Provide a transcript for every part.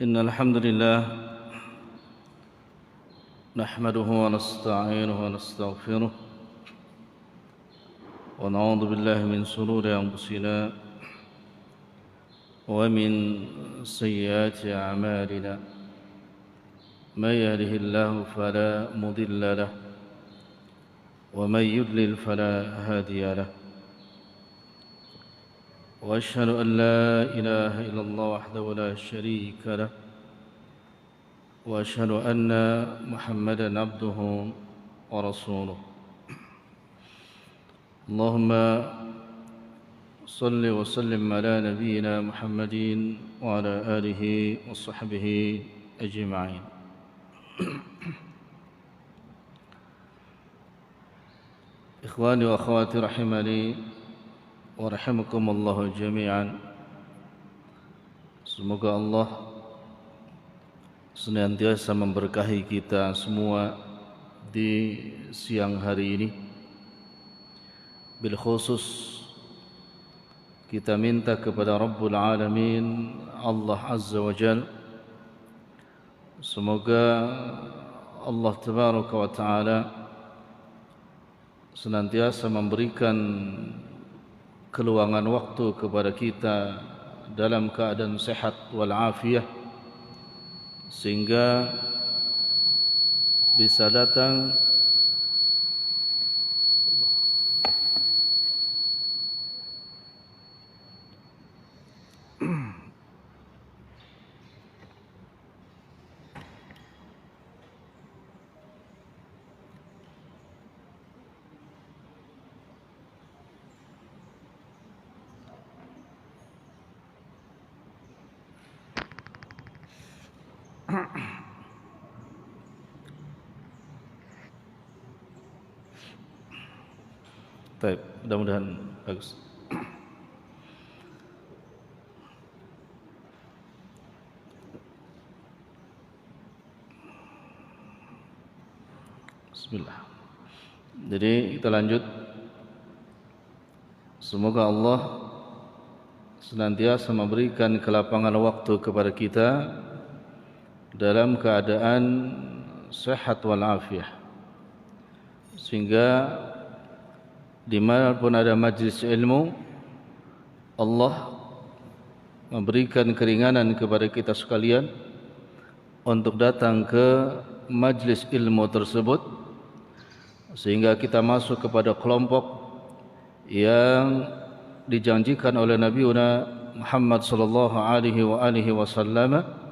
إن الحمد لله نحمده ونستعينه ونستغفره ونعوذ بالله من شرور أنفسنا ومن سيئات أعمالنا من يهده الله فلا مضل له ومن يضلل فلا هادي له وأشهد أن لا إله إلا الله وحده لا شريك له وأشهد أن محمدًا عبده ورسوله اللهم صل وسلم على نبينا محمد وعلى آله وصحبه أجمعين. Ikhwani wa akhwati rahimani wa rahimakumullah jami'an. Semoga Allah senantiasa memberkahi kita semua di siang hari ini. Bil khusus kita minta kepada Rabbul Alamin Allah Azza wa Jal, semoga Allah Tabaraka wa Ta'ala senantiasa memberikan keluangan waktu kepada kita dalam keadaan sehat walafiat, sehingga bisa datang Baik, mudah-mudahan bagus. Bismillah. Jadi kita lanjut. Semoga Allah senantiasa memberikan kelapangan waktu kepada kita dalam keadaan sehat walafiat, sehingga dimanapun ada majlis ilmu, Allah memberikan keringanan kepada kita sekalian untuk datang ke majlis ilmu tersebut, sehingga kita masuk kepada kelompok yang dijanjikan oleh Nabi Muhammad sallallahu alaihi wasallam.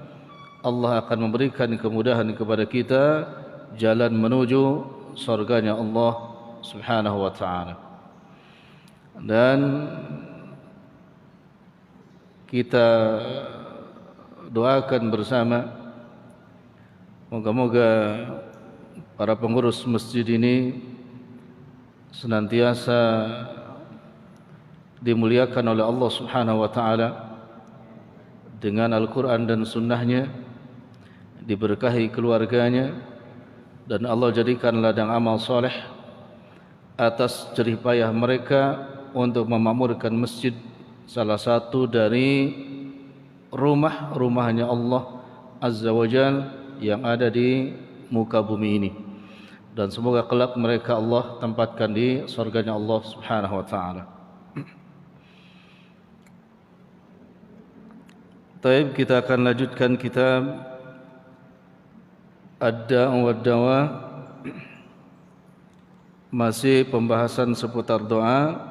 Allah akan memberikan kemudahan kepada kita jalan menuju surganya Allah Subhanahu wa ta'ala. Dan kita doakan bersama, moga-moga para pengurus masjid ini senantiasa dimuliakan oleh Allah Subhanahu wa ta'ala dengan Al-Quran dan Sunnahnya, diberkahi keluarganya, dan Allah jadikan ladang amal soleh atas jerih payah mereka untuk memakmurkan masjid, salah satu dari rumahnya Allah Azza wa Jal yang ada di muka bumi ini. Dan semoga kelak mereka Allah tempatkan di surganya Allah Subhanahu wa ta'ala. Taib, kita akan lanjutkan kitab Ad-Da' wa Dawa, masih pembahasan seputar doa,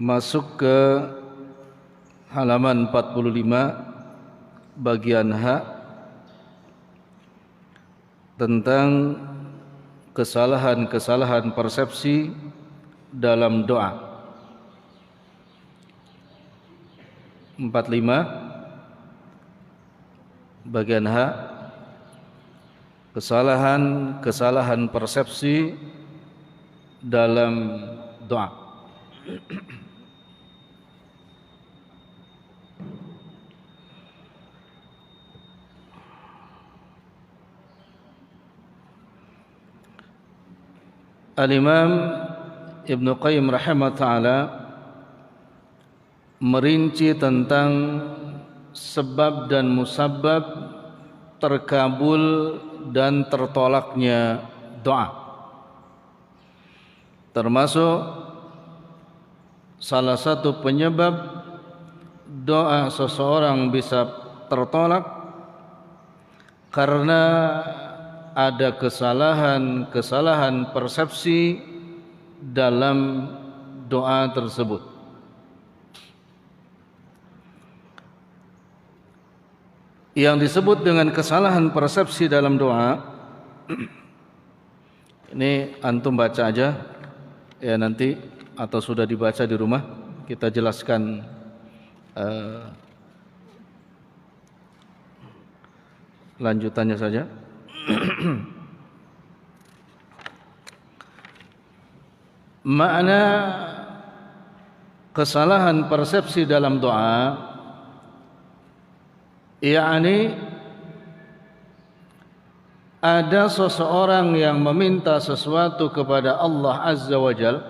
masuk ke halaman 45 bagian H tentang kesalahan-kesalahan persepsi dalam doa. 45 bagian H, kesalahan persepsi dalam doa. Al-Imam Ibn Qayyim rahimahullah ta'ala merinci tentang sebab dan musabbab terkabul dan tertolaknya doa. Termasuk salah satu penyebab doa seseorang bisa tertolak karena ada kesalahan persepsi dalam doa tersebut. Yang disebut dengan kesalahan persepsi dalam doa ini antum baca aja ya nanti, atau sudah dibaca di rumah, kita jelaskan lanjutannya saja. Makna kesalahan persepsi dalam doa, yakni ada seseorang yang meminta sesuatu kepada Allah Azza wa Jal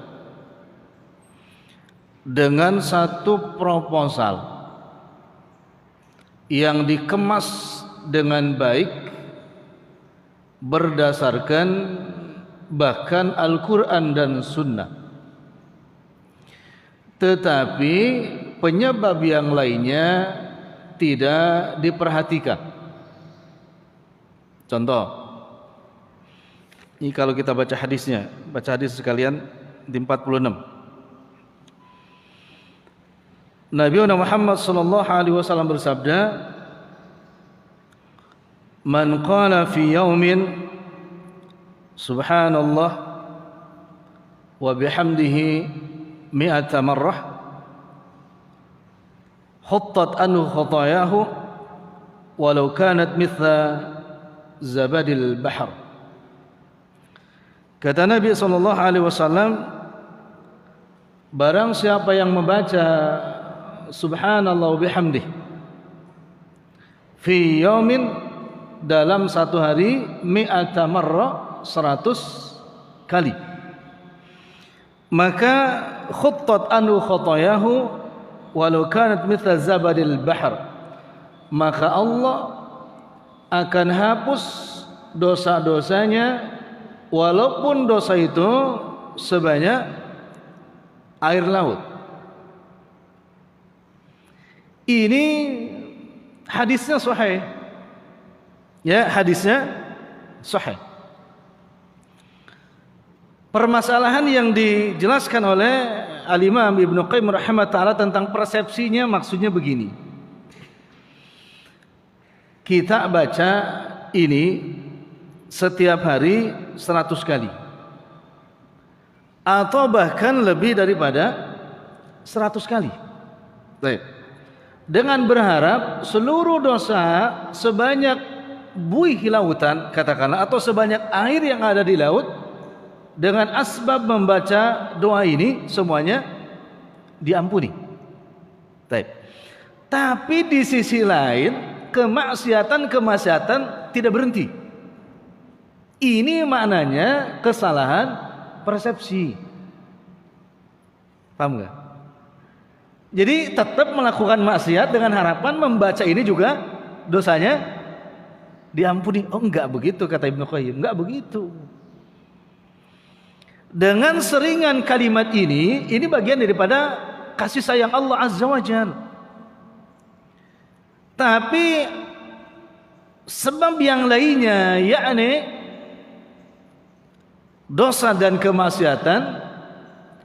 dengan satu proposal yang dikemas dengan baik berdasarkan bahkan Al-Quran dan Sunnah, tetapi penyebab yang lainnya tidak diperhatikan. Contoh, ini kalau kita baca hadisnya, baca hadis sekalian di 46. Nabi Muhammad sallallahu alaihi wasallam bersabda, "Man qala fi yaumin subhanallah wa bihamdihi mi'ata marrah huttat anhu khatayahu walau kanat mithla zabadil bahr." Kata Nabi sallallahu alaihi wasallam, barang siapa yang membaca subhanallah wa bihamdihi fi yaumin, dalam satu hari, mi'ata marrah, 100 kali, maka khuttat anhu khatayahu walau kanat mithla zabadil bahr, maka Allah akan hapus dosa-dosanya walaupun dosa itu sebanyak air laut. Ini hadisnya sahih. Ya, hadisnya sahih. Permasalahan yang dijelaskan oleh Al-Imam Ibnu Qayyim rahimahullah tentang persepsinya maksudnya begini. Kita baca ini setiap hari 100 kali atau bahkan lebih daripada 100 kali. Baik. Dengan berharap seluruh dosa sebanyak buih lautan katakanlah, atau sebanyak air yang ada di laut, dengan asbab membaca doa ini semuanya diampuni. Baik. Tapi di sisi lain kemaksiatan tidak berhenti. Ini maknanya kesalahan persepsi. Paham enggak? Jadi tetap melakukan maksiat dengan harapan membaca ini juga dosanya diampuni. Oh, enggak begitu kata Ibnu Qayyim, enggak begitu. Dengan seringan kalimat ini bagian daripada kasih sayang Allah Azza wa Jalla. Tapi sebab yang lainnya, yakni dosa dan kemaksiatan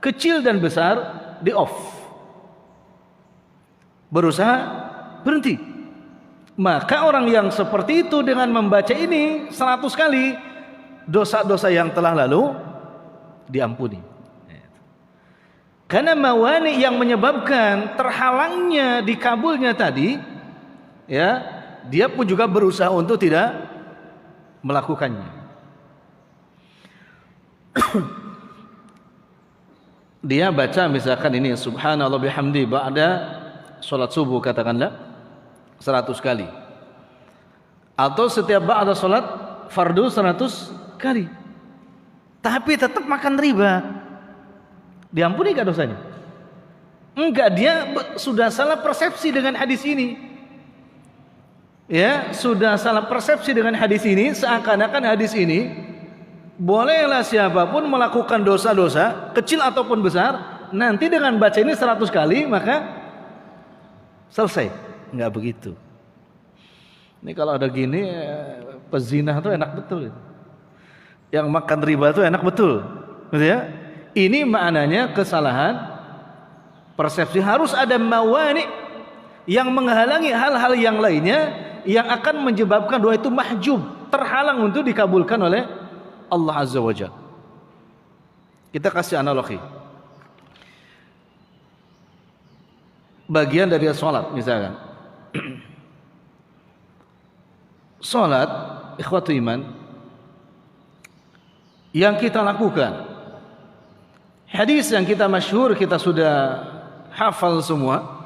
kecil dan besar, di off, berusaha berhenti. Maka orang yang seperti itu dengan membaca ini 100 kali, dosa-dosa yang telah lalu diampuni. Karena mawani yang menyebabkan terhalangnya dikabulnya tadi, ya, dia pun juga berusaha untuk tidak melakukannya. Dia baca misalkan ini subhanallah bihamdi ba'da salat subuh katakanlah 100 kali, atau setiap ba'da salat fardu 100 kali, tapi tetap makan riba, diampuni gak dosanya? Enggak, dia sudah salah persepsi dengan hadis ini. ya sudah salah persepsi dengan hadis ini, seakan-akan hadis ini bolehlah siapapun melakukan dosa-dosa kecil ataupun besar, nanti dengan baca ini 100 kali maka selesai. Enggak begitu. Ini kalau ada gini, pezina tuh enak betul. Yang makan riba tuh enak betul, gitu ya. Ini maknanya kesalahan persepsi. Harus ada mawani yang menghalangi hal-hal yang lainnya yang akan menyebabkan doa itu mahjub, terhalang untuk dikabulkan oleh Allah Azza wa Jalla. Kita kasih analogi. Bagian dari salat misalkan. Salat, ikhwatu iman, yang kita lakukan, hadis yang kita masyhur, kita sudah hafal semua,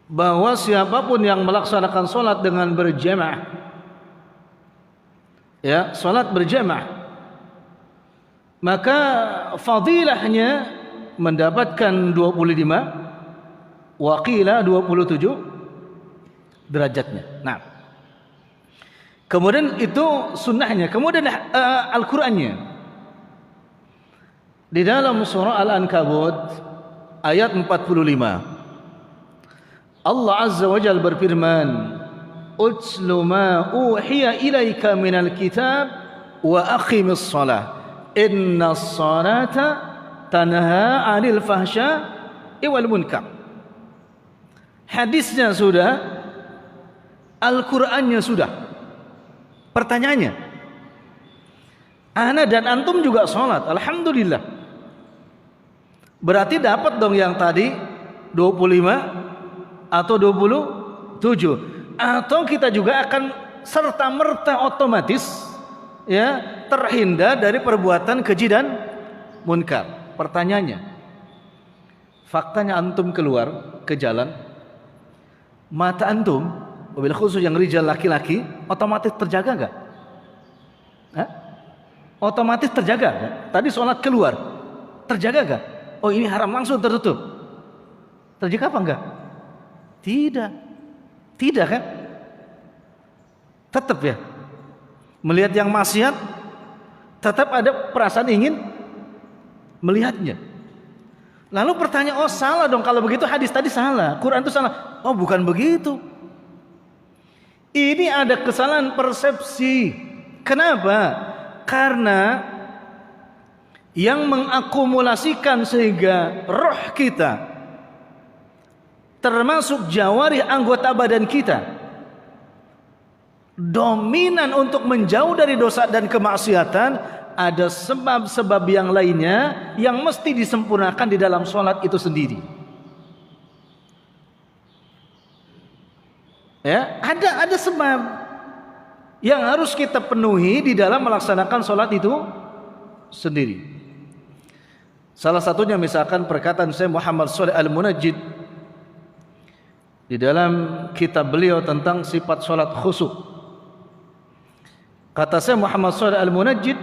bahwa siapapun yang melaksanakan salat dengan berjamaah, ya, salat berjamaah, maka fadilahnya mendapatkan 25, waqila 27 derajatnya. Nah, kemudian itu sunnahnya. Kemudian Al-Qur'annya di dalam surah Al-Ankabut ayat 45, Allah Azza wa Jalla berfirman, "Utslu ma uhiya ilaika minal kitab wa aqimis shalah innas salata tanha 'anil fahsya'i wal munkar." Hadisnya sudah, Al-Qur'annya sudah. Pertanyaannya, ana dan antum juga sholat, alhamdulillah. Berarti dapat dong yang tadi 25 atau 27, atau kita juga akan serta-merta otomatis, ya, terhindar dari perbuatan keji dan munkar. Pertanyaannya, faktanya antum keluar ke jalan, mata antum, mobil khusus yang rijal laki-laki, otomatis terjaga enggak? Otomatis terjaga enggak? Tadi sholat keluar, terjaga enggak? Oh ini haram, langsung tertutup. Terjaga apa enggak? Tidak. Tidak kan? Tetap ya. Melihat yang maksiat, tetap ada perasaan ingin melihatnya. Lalu pertanyaan, oh salah dong kalau begitu, hadis tadi salah, Quran itu salah. Oh bukan begitu. Ini ada kesalahan persepsi. Kenapa? Karena yang mengakumulasikan sehingga roh kita, termasuk jawarih anggota badan kita, dominan untuk menjauh dari dosa dan kemaksiatan, ada sebab-sebab yang lainnya yang mesti disempurnakan di dalam sholat itu sendiri. Ya, ada sebab yang harus kita penuhi di dalam melaksanakan sholat itu sendiri. Salah satunya misalkan perkataan Syekh Muhammad Shalih Al-Munajjid di dalam kitab beliau tentang sifat sholat khusyuk. Kata Syekh Muhammad Shalih Al-Munajjid,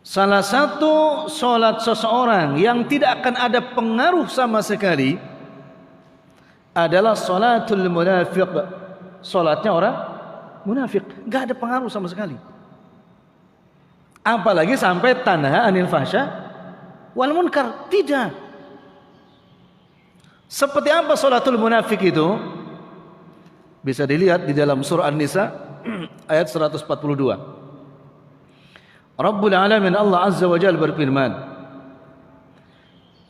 salah satu sholat seseorang yang tidak akan ada pengaruh sama sekali adalah sholatul munafiq. Sholatnya orang munafik, gak ada pengaruh sama sekali. Apalagi sampai tanha anil fahsya wal munkar, tidak. Seperti apa sholatul munafik itu? Bisa dilihat di dalam surah An-Nisa ayat 142. Rabbul Alamin Allah Azza wa Jalla berfirman,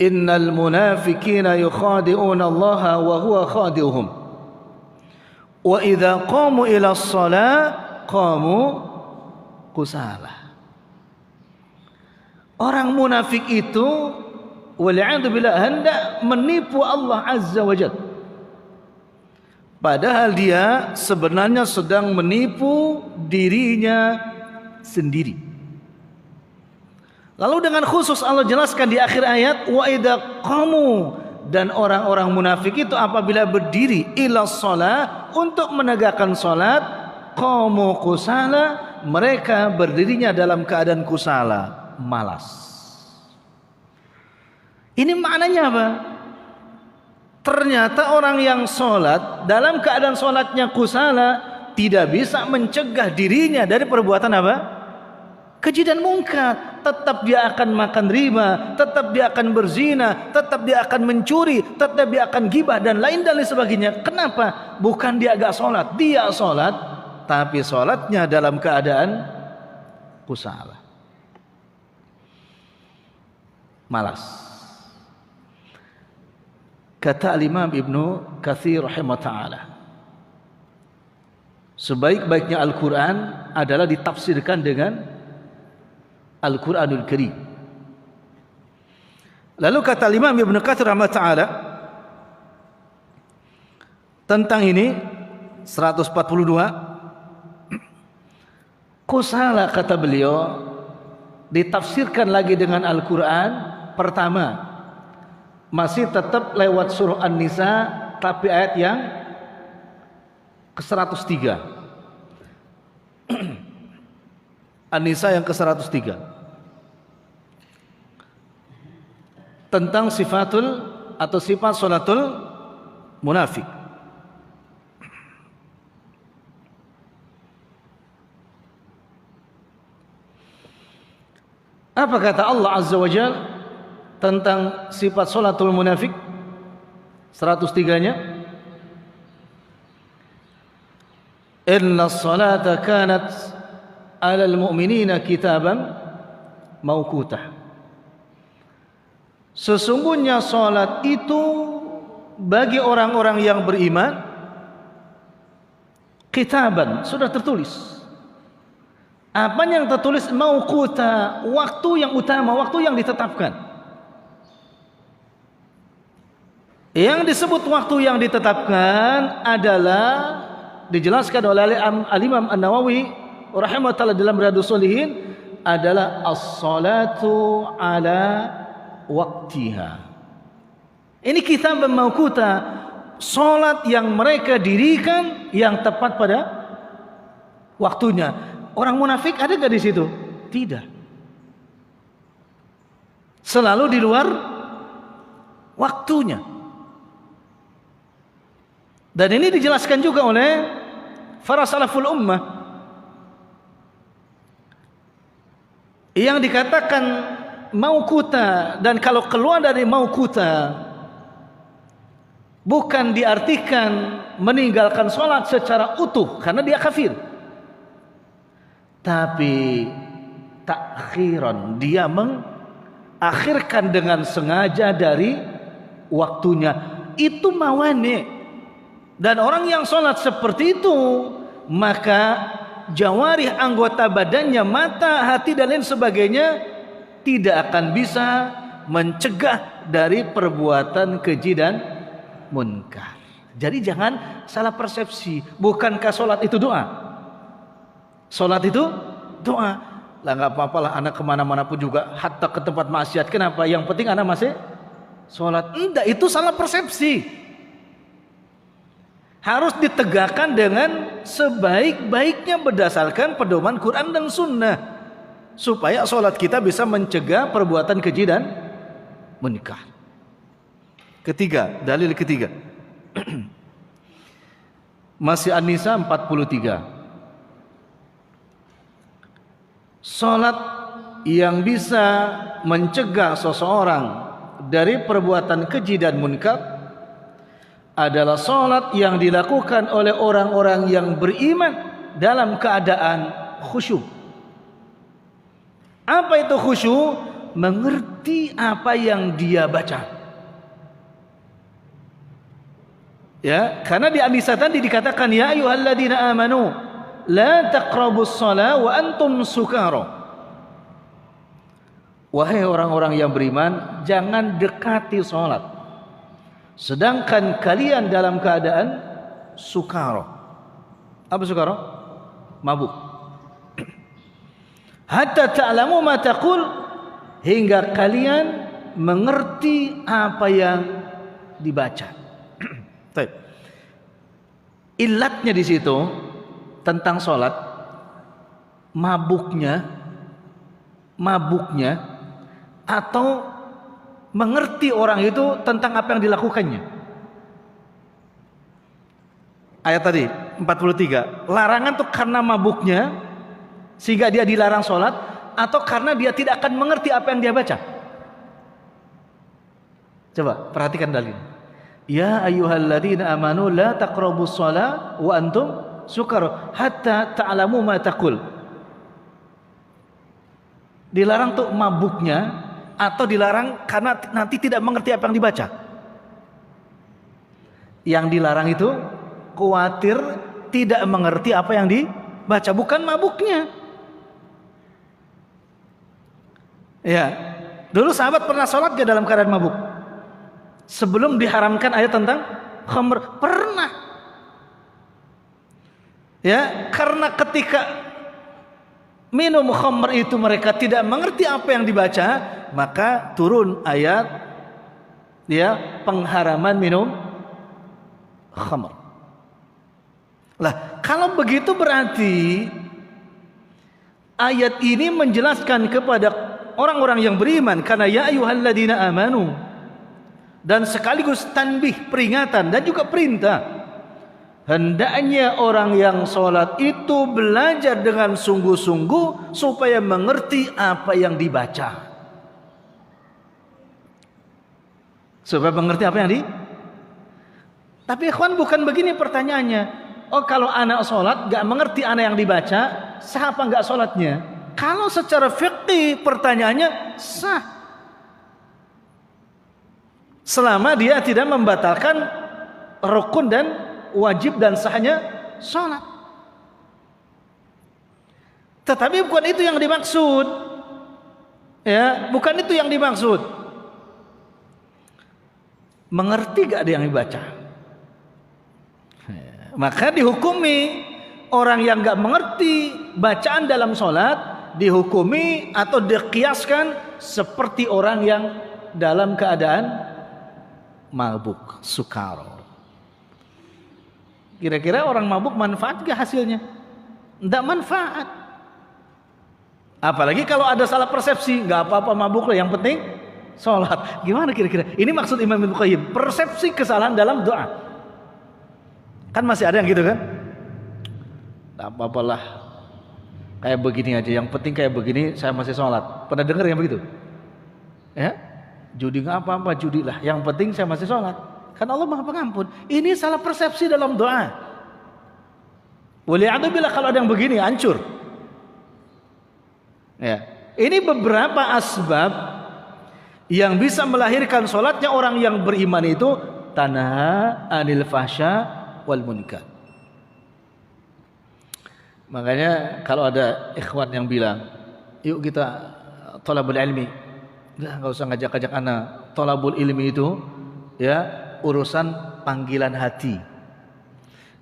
Innal munafiqina yukhadi'una Allah wa huwa khadi'uhum wa idza qamu ila shalah qamu kusala. Orang munafik itu wal'iyadu billah hendak menipu Allah Azza wa Jalla, padahal dia sebenarnya sedang menipu dirinya sendiri. Lalu dengan khusus Allah jelaskan di akhir ayat, wa idza qamu, dan orang-orang munafik itu apabila berdiri ila shalah, untuk menegakkan salat, qamu kusala, mereka berdirinya dalam keadaan kusala, malas. Ini maknanya apa? Ternyata orang yang sholat dalam keadaan sholatnya kusala tidak bisa mencegah dirinya dari perbuatan apa? Keji dan mungkar. Tetap dia akan makan riba, tetap dia akan berzina, tetap dia akan mencuri, tetap dia akan gibah dan lain sebagainya. Kenapa? Bukan dia agak sholat, dia sholat, tapi sholatnya dalam keadaan kusala, malas. Kata Imam Ibnu Katsir rahimahullah ta'ala, sebaik-baiknya Al-Quran adalah ditafsirkan dengan Al-Quranul Karim. Lalu kata Imam Ibnu Katsir rahimahullah ta'ala tentang ini 142, kusala kata beliau ditafsirkan lagi dengan Al-Quran. Pertama, masih tetap lewat surah An-Nisa, tapi ayat yang ke-103. An-Nisa yang ke-103 tentang sifatul atau sifat sholatul munafik. Apa kata Allah Azza wa Jalla tentang sifat sholatul munafik? 103-nya, inna salata kanat alal mu'minina kitaban mauqutah. Sesungguhnya salat itu bagi orang-orang yang beriman kitaban, sudah tertulis. Apa yang tertulis? Mauqutah, waktu yang utama, waktu yang ditetapkan. Yang disebut waktu yang ditetapkan adalah dijelaskan oleh Al-Imam An-Nawawi rahimahullah dalam Riyadhus Shalihin, adalah as-salatu ala waqtiha. Ini kitab mauqutah, salat yang mereka dirikan yang tepat pada waktunya. Orang munafik ada enggak di situ? Tidak. Selalu di luar waktunya. Dan ini dijelaskan juga oleh para salaful ummah yang dikatakan mauqutah. Dan kalau keluar dari mauqutah, bukan diartikan meninggalkan sholat secara utuh karena dia kafir, tapi takhiran, dia mengakhirkan dengan sengaja dari waktunya. Itu mawani. Dan orang yang sholat seperti itu, maka jawarih, anggota badannya, mata, hati dan lain sebagainya tidak akan bisa mencegah dari perbuatan keji dan munkar. Jadi jangan salah persepsi. Bukankah sholat itu doa? Sholat itu doa. Lah nggak apa-apa lah, anak kemana-mana pun juga, hatta ke tempat maksiat. Kenapa? Yang penting anak masih sholat. Enggak, itu salah persepsi. Harus ditegakkan dengan sebaik-baiknya berdasarkan pedoman Quran dan Sunnah, supaya sholat kita bisa mencegah perbuatan keji dan munkar. Ketiga, dalil ketiga masih An-Nisa 43. Sholat yang bisa mencegah seseorang dari perbuatan keji dan munkar adalah sholat yang dilakukan oleh orang-orang yang beriman dalam keadaan khusyuk. Apa itu khusyuk? Mengerti apa yang dia baca. Ya, karena di An-Nisa tadi dikatakan, ya ayyuhalladzina amanu la taqrabus shalah wa antum sukara. Wahai orang-orang yang beriman, jangan dekati sholat sedangkan kalian dalam keadaan sukara. Apa sukara? Mabuk. Hatta ta'lamu ma taqul, hingga kalian mengerti apa yang dibaca. Ilatnya di situ tentang sholat, mabuknya atau mengerti orang itu tentang apa yang dilakukannya. Ayat tadi 43. Larangan tuh karena mabuknya sehingga dia dilarang sholat, atau karena dia tidak akan mengerti apa yang dia baca. Coba perhatikan dalil. Ya ayyuhalladzina amanu la taqrabus shalah wa antum sukar hatta ta'lamu ma taqul. Dilarang tuh mabuknya, atau dilarang karena nanti tidak mengerti apa yang dibaca. Yang dilarang itu khawatir tidak mengerti apa yang dibaca, bukan mabuknya. Ya, dulu sahabat pernah sholat gak dalam keadaan mabuk? Sebelum diharamkan ayat tentang khamr, pernah. Ya, karena ketika minum khamr itu mereka tidak mengerti apa yang dibaca, maka turun ayat ya pengharaman minum khamr. Lah, kalau begitu berarti ayat ini menjelaskan kepada orang-orang yang beriman, karena ya ayyuhalladzina amanu, dan sekaligus tanbih, peringatan dan juga perintah. Hendaknya orang yang sholat itu belajar dengan sungguh-sungguh supaya mengerti apa yang dibaca. Supaya mengerti apa yang Tapi ikhwan, bukan begini pertanyaannya. Oh, kalau anak sholat gak mengerti anak yang dibaca, sah apa gak sholatnya? Kalau secara fikih pertanyaannya sah, selama dia tidak membatalkan rukun dan wajib dan sahnya sholat. Tetapi bukan itu yang dimaksud, ya, bukan itu yang dimaksud. Mengerti gak dia yang dibaca? Maka dihukumi orang yang gak mengerti bacaan dalam sholat, dihukumi atau dikiaskan seperti orang yang dalam keadaan mabuk, sukaro. Kira-kira orang mabuk manfaat gak hasilnya? Tidak manfaat. Apalagi kalau ada salah persepsi, gak apa-apa mabuk lah, yang penting sholat. Gimana kira-kira? Ini maksud Imam Ibnu Qayyim, persepsi kesalahan dalam doa. Kan masih ada yang gitu kan? Tak apa-apalah, kayak begini aja, yang penting kayak begini saya masih sholat. Pernah dengar yang begitu? Ya, judi nggak apa-apa, judi lah, yang penting saya masih sholat. Kan Allah Maha Pengampun. Ini salah persepsi dalam doa. Waliyadzubillah, kalau ada yang begini hancur. Ya, ini beberapa asbab yang bisa melahirkan sholatnya orang yang beriman itu. Tanha anil fahsya wal munkar. Makanya kalau ada ikhwan yang bilang, yuk kita thalabul ilmi, nggak usah ngajak-ngajak anak. Thalabul ilmi itu ya urusan panggilan hati.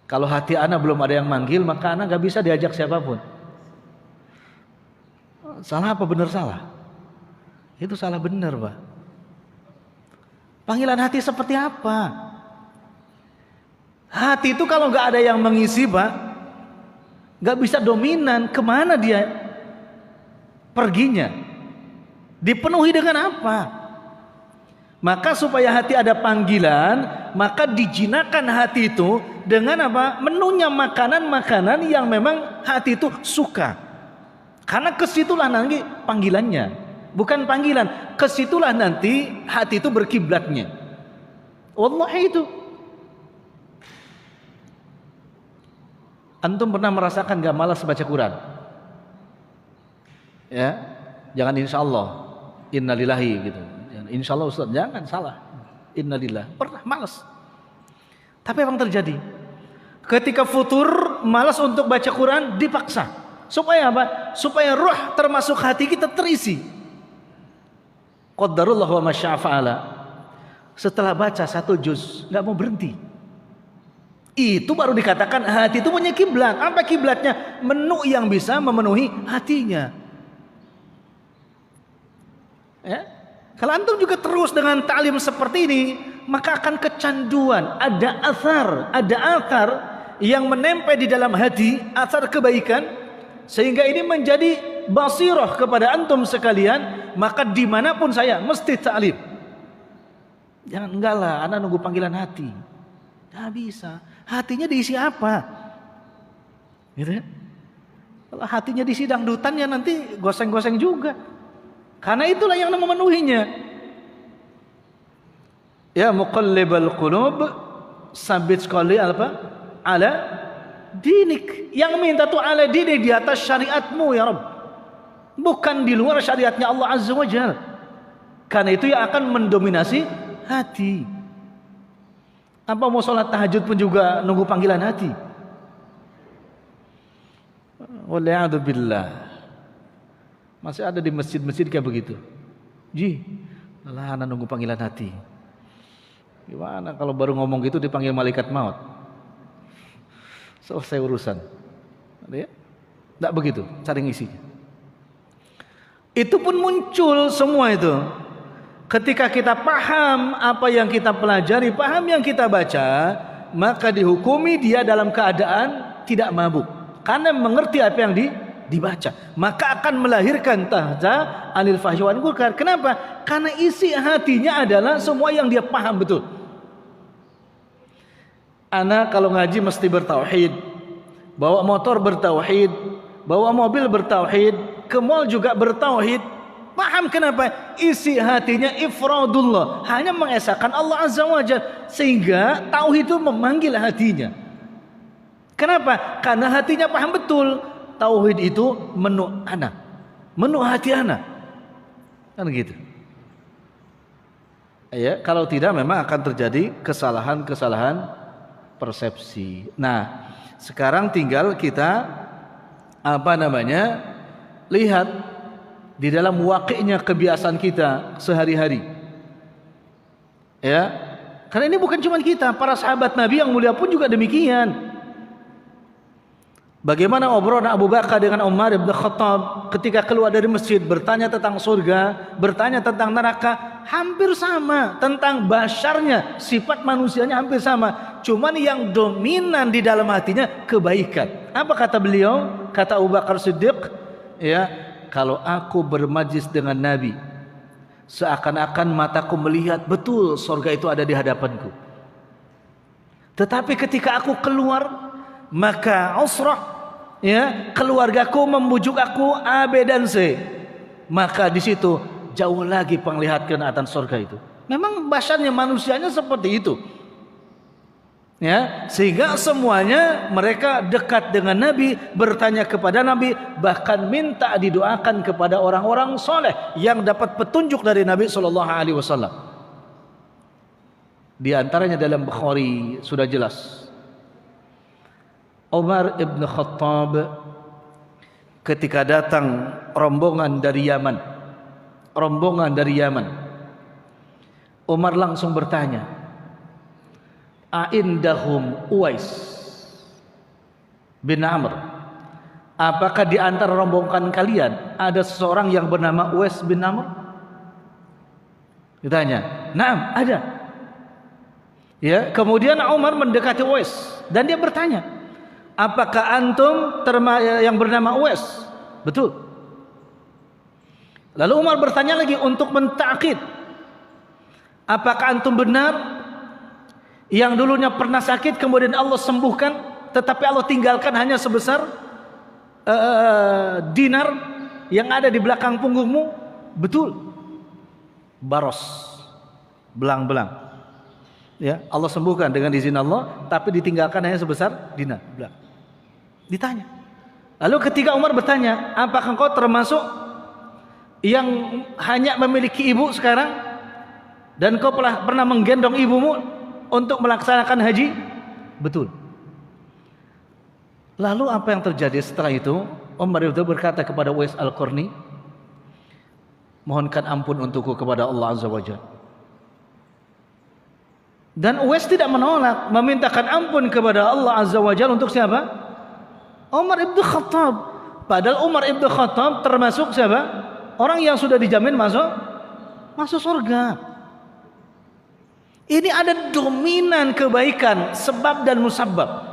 Kalau hati anak belum ada yang manggil, maka anak nggak bisa diajak siapapun. Salah apa benar salah? Itu salah benar, Pak. Panggilan hati seperti apa? Hati itu kalau nggak ada yang mengisi, Pak, nggak bisa dominan. Kemana dia perginya? Dipenuhi dengan apa? Maka supaya hati ada panggilan, maka dijinakan hati itu dengan apa? Menunya makanan-makanan yang memang hati itu suka. Karena kesitulah nanti panggilannya, bukan panggilan. Kesitulah nanti hati itu berkiblatnya. Wallahi itu. Antum pernah merasakan gak malas baca Quran? Ya, jangan insya Allah, innalillahi gitu. Insya Allah Ustaz, jangan salah. Innalillah, pernah malas. Tapi apa yang terjadi? Ketika futur, malas untuk baca Quran, dipaksa. Supaya apa? Supaya ruh termasuk hati kita terisi. Qadarullah wa masya'afa'ala. Setelah baca 1 juz, gak mau berhenti. Itu baru dikatakan hati itu punya kiblat. Apa kiblatnya? Menu yang bisa memenuhi hatinya. Ya? Kalau antum juga terus dengan ta'lim seperti ini, maka akan kecanduan. Ada athar yang menempel di dalam hati, athar kebaikan, sehingga ini menjadi basirah kepada antum sekalian. Maka dimanapun saya mesti ta'lim. Jangan enggak lah, anak nunggu panggilan hati. Tidak bisa. Hatinya diisi apa? Gitu ya. Kalau hatinya diisi dangdutan ya nanti goseng-goseng juga. Karena itulah yang memenuhinya. Ya muqallibal qulub, sabit sekali apa? Ala dinik. Yang minta tuh ala dinik, di atas syariatmu ya Rabb. Bukan di luar syariatnya Allah Azza wa Jalla. Karena itu yang akan mendominasi hati. Apa mau sholat tahajud pun juga nunggu panggilan hati. Waliyahdubillah. Masih ada di masjid-masjid kayak begitu. Alah, anak nunggu panggilan hati. Gimana kalau baru ngomong gitu dipanggil malaikat maut? Selesai urusan. Tidak begitu, cari ngisinya. Itu pun muncul semua itu. Ketika kita paham apa yang kita pelajari, paham yang kita baca, maka dihukumi dia dalam keadaan tidak mabuk. Karena mengerti apa yang dibaca, maka akan melahirkan tahza anil fahsyi wal munkar. Kenapa? Karena isi hatinya adalah semua yang dia paham betul. Anak kalau ngaji mesti bertauhid, bawa motor bertauhid, bawa mobil bertauhid, ke mall juga bertauhid. Paham kenapa? Isi hatinya ifradullah, hanya mengesahkan Allah Azza wa Jalla, sehingga tauhid itu memanggil hatinya. Kenapa? Karena hatinya paham betul tauhid itu menu anak, menu hati anak. Kan gitu. Ya, kalau tidak memang akan terjadi kesalahan-kesalahan persepsi. Nah, sekarang tinggal kita lihat di dalam waqi'nya kebiasaan kita sehari-hari. Ya. Karena ini bukan cuma kita, para sahabat Nabi yang mulia pun juga demikian. Bagaimana obrolan Abu Bakar dengan Umar ibn Khattab ketika keluar dari masjid, bertanya tentang surga, bertanya tentang neraka, hampir sama. Tentang basyarnya, sifat manusianya hampir sama. Cuman yang dominan di dalam hatinya kebaikan. Apa kata beliau? Kata Abu Bakar Siddiq, ya, kalau aku bermajlis dengan Nabi, seakan-akan mataku melihat betul surga itu ada di hadapanku. Tetapi ketika aku keluar, maka usrah, ya, keluargaku membujuk aku A, B dan C, maka di situ jauh lagi penglihatan akan surga itu. Memang basyarnya manusianya seperti itu. Ya, sehingga semuanya mereka dekat dengan Nabi, bertanya kepada Nabi, bahkan minta didoakan kepada orang-orang soleh yang dapat petunjuk dari Nabi SAW. Di antaranya dalam Bukhari sudah jelas, Umar ibn Khattab ketika datang rombongan dari Yaman, Umar langsung bertanya, A'indahum Uwais bin Amr, apakah di antara rombongan kalian ada seseorang yang bernama Uwais bin Amr? Ditanya. Naam, ada. Ya, kemudian Umar mendekati Uwais dan dia bertanya, apakah antum yang bernama Uwais? Betul. Lalu Umar bertanya lagi untuk mentakid, apakah antum benar yang dulunya pernah sakit kemudian Allah sembuhkan, tetapi Allah tinggalkan hanya sebesar dinar yang ada di belakang punggungmu? Betul. Baros, belang-belang. Ya, Allah sembuhkan dengan izin Allah, tapi ditinggalkan hanya sebesar dinar. Ditanya. Lalu ketika Umar bertanya, apakah engkau termasuk yang hanya memiliki ibu sekarang dan kau pernah menggendong ibumu untuk melaksanakan haji? Betul. Lalu apa yang terjadi setelah itu? Umar itu berkata kepada Uwais Al-Qarni, mohonkan ampun untukku kepada Allah Azza wa Jalla. Dan Uwais tidak menolak, memintakan ampun kepada Allah Azza wa Jalla untuk siapa? Umar ibn Khattab. Padahal Umar ibn Khattab termasuk siapa? Orang yang sudah dijamin masuk surga. Ini ada dominan kebaikan, sebab dan musabab.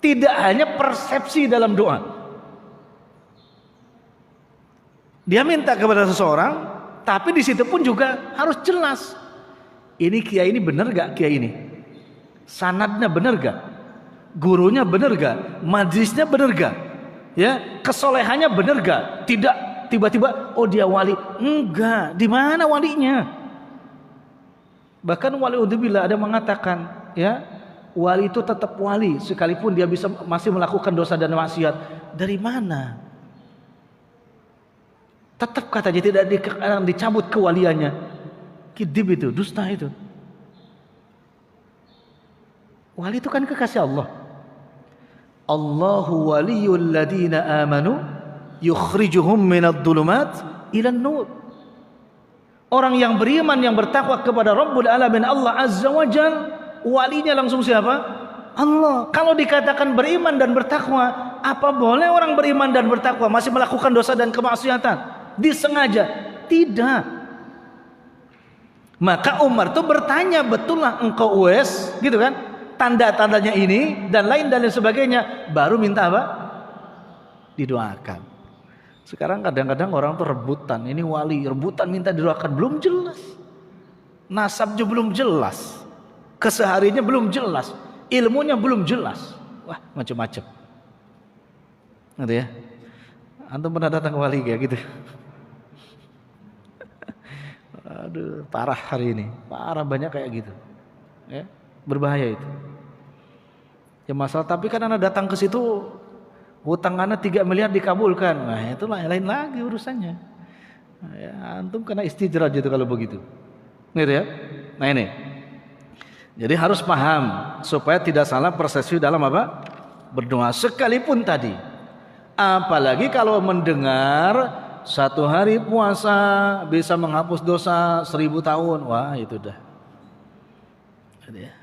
Tidak hanya persepsi dalam doa. Dia minta kepada seseorang, tapi di situ pun juga harus jelas. Ini kiai ini benar gak kiai ini? Sanadnya benar gak? Gurunya benar gak? Majlisnya benar gak? Ya, kesolehannya benar gak? Tidak tiba-tiba oh dia wali. Enggak, di mana walinya? Bahkan waliudzubillah ada mengatakan, ya, wali itu tetap wali sekalipun dia masih melakukan dosa dan maksiat. Dari mana? Tetap katanya tidak dicabut kewaliannya. Kidib itu, dusta itu. Wali itu kan kekasih Allah. Allahu waliyul ladina amanu yukhrijuhum minadh dhulumat ilan nur. Orang yang beriman yang bertakwa kepada Rabbul Alamin Allah Azza wa Jal, walinya langsung siapa? Allah. Kalau dikatakan beriman dan bertakwa, apa boleh orang beriman dan bertakwa masih melakukan dosa dan kemaksiatan? Disengaja? Tidak. Maka Umar tuh bertanya, betullah engkau Uwais, gitu kan? Tanda-tandanya ini dan lain sebagainya, baru minta apa? Didoakan. Sekarang kadang-kadang orang tuh rebutan, ini wali, rebutan minta didoakan, belum jelas. Nasabnya belum jelas. Kesehariannya belum jelas. Ilmunya belum jelas. Wah, macam-macam. Gitu ya. Antum pernah datang ke wali kayak gitu? Aduh, parah hari ini. Parah, banyak kayak gitu. Ya, berbahaya itu. Ya masalah, tapi kan anak datang ke situ, hutang anak 3 miliar dikabulkan. Nah, itulah lain lagi urusannya. Nah, ya, antum kena istijraj itu kalau begitu. Gitu ya. Nah ini. Jadi harus paham supaya tidak salah persepsi dalam apa? Berdoa sekalipun tadi. Apalagi kalau mendengar 1 hari puasa bisa menghapus dosa 1000 tahun. Wah, itu dah. Gitu ya.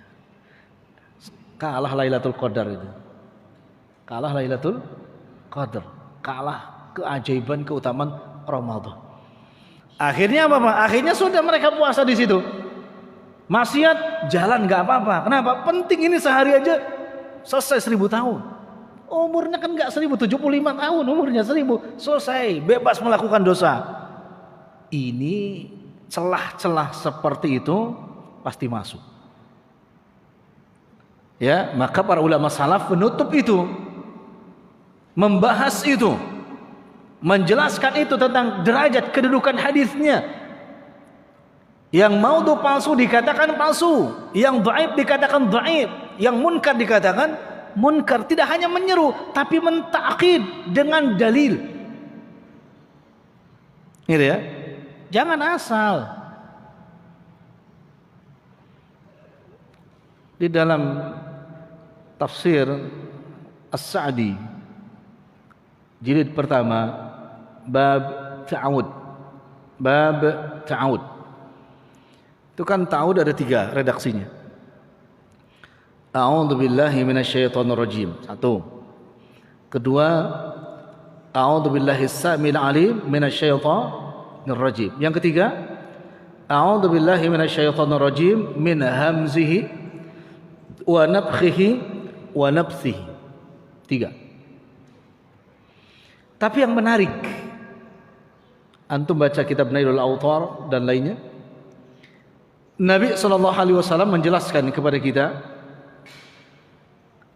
Kalah Lailatul Qadar itu. Kalah Lailatul Qadar. Kalah keajaiban, keutamaan Ramadan. Akhirnya apa, Pak? Akhirnya sudah mereka puasa di situ. Maksiat jalan nggak apa-apa. Kenapa? Penting ini sehari aja selesai 1000 tahun. Umurnya kan nggak 1000, 75 tahun umurnya, 1000 selesai, bebas melakukan dosa. Ini celah-celah seperti itu pasti masuk. Ya, maka para ulama salaf menutup itu, membahas itu, menjelaskan itu tentang derajat kedudukan hadisnya. Yang maudhu palsu dikatakan palsu, yang dhaif dikatakan dhaif, yang munkar dikatakan munkar. Tidak hanya menyeru tapi mentakid dengan dalil. Gitu ya. Jangan asal. Di dalam tafsir As-Sa'di jilid pertama bab ta'awud. Bab ta'awud. Itu kan ta'awud ada 3 redaksinya. A'udzubillahi minasyaitonir rajim. 1. Kedua, a'udzubillahi as-samil alim minasyaitonir rajim. Yang ketiga, a'udzubillahi minasyaitonir rajim min hamzihi wa nafthihi wa nafsihi. 3. Tapi yang menarik, antum baca kitab Nailul Awtar dan lainnya, Nabi SAW menjelaskan kepada kita,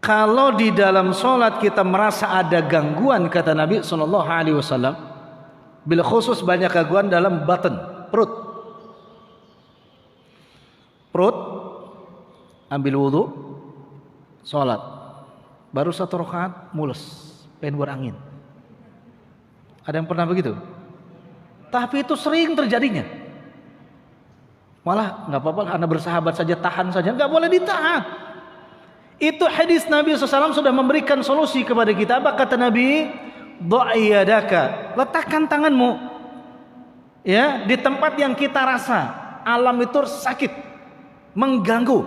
kalau di dalam sholat kita merasa ada gangguan, kata Nabi SAW, bila khusus banyak gangguan dalam batin, perut, ambil wudhu, sholat, baru 1 rakaat mulus, pengen buang angin. Ada yang pernah begitu? Tapi itu sering terjadinya. Malah nggak apa-apa, anda bersahabat saja, tahan saja, nggak boleh ditahan. Itu hadis Nabi SAW sudah memberikan solusi kepada kita. Apa kata Nabi? Dha'iyadaka, letakkan tanganmu ya di tempat yang kita rasa alam itu sakit, mengganggu.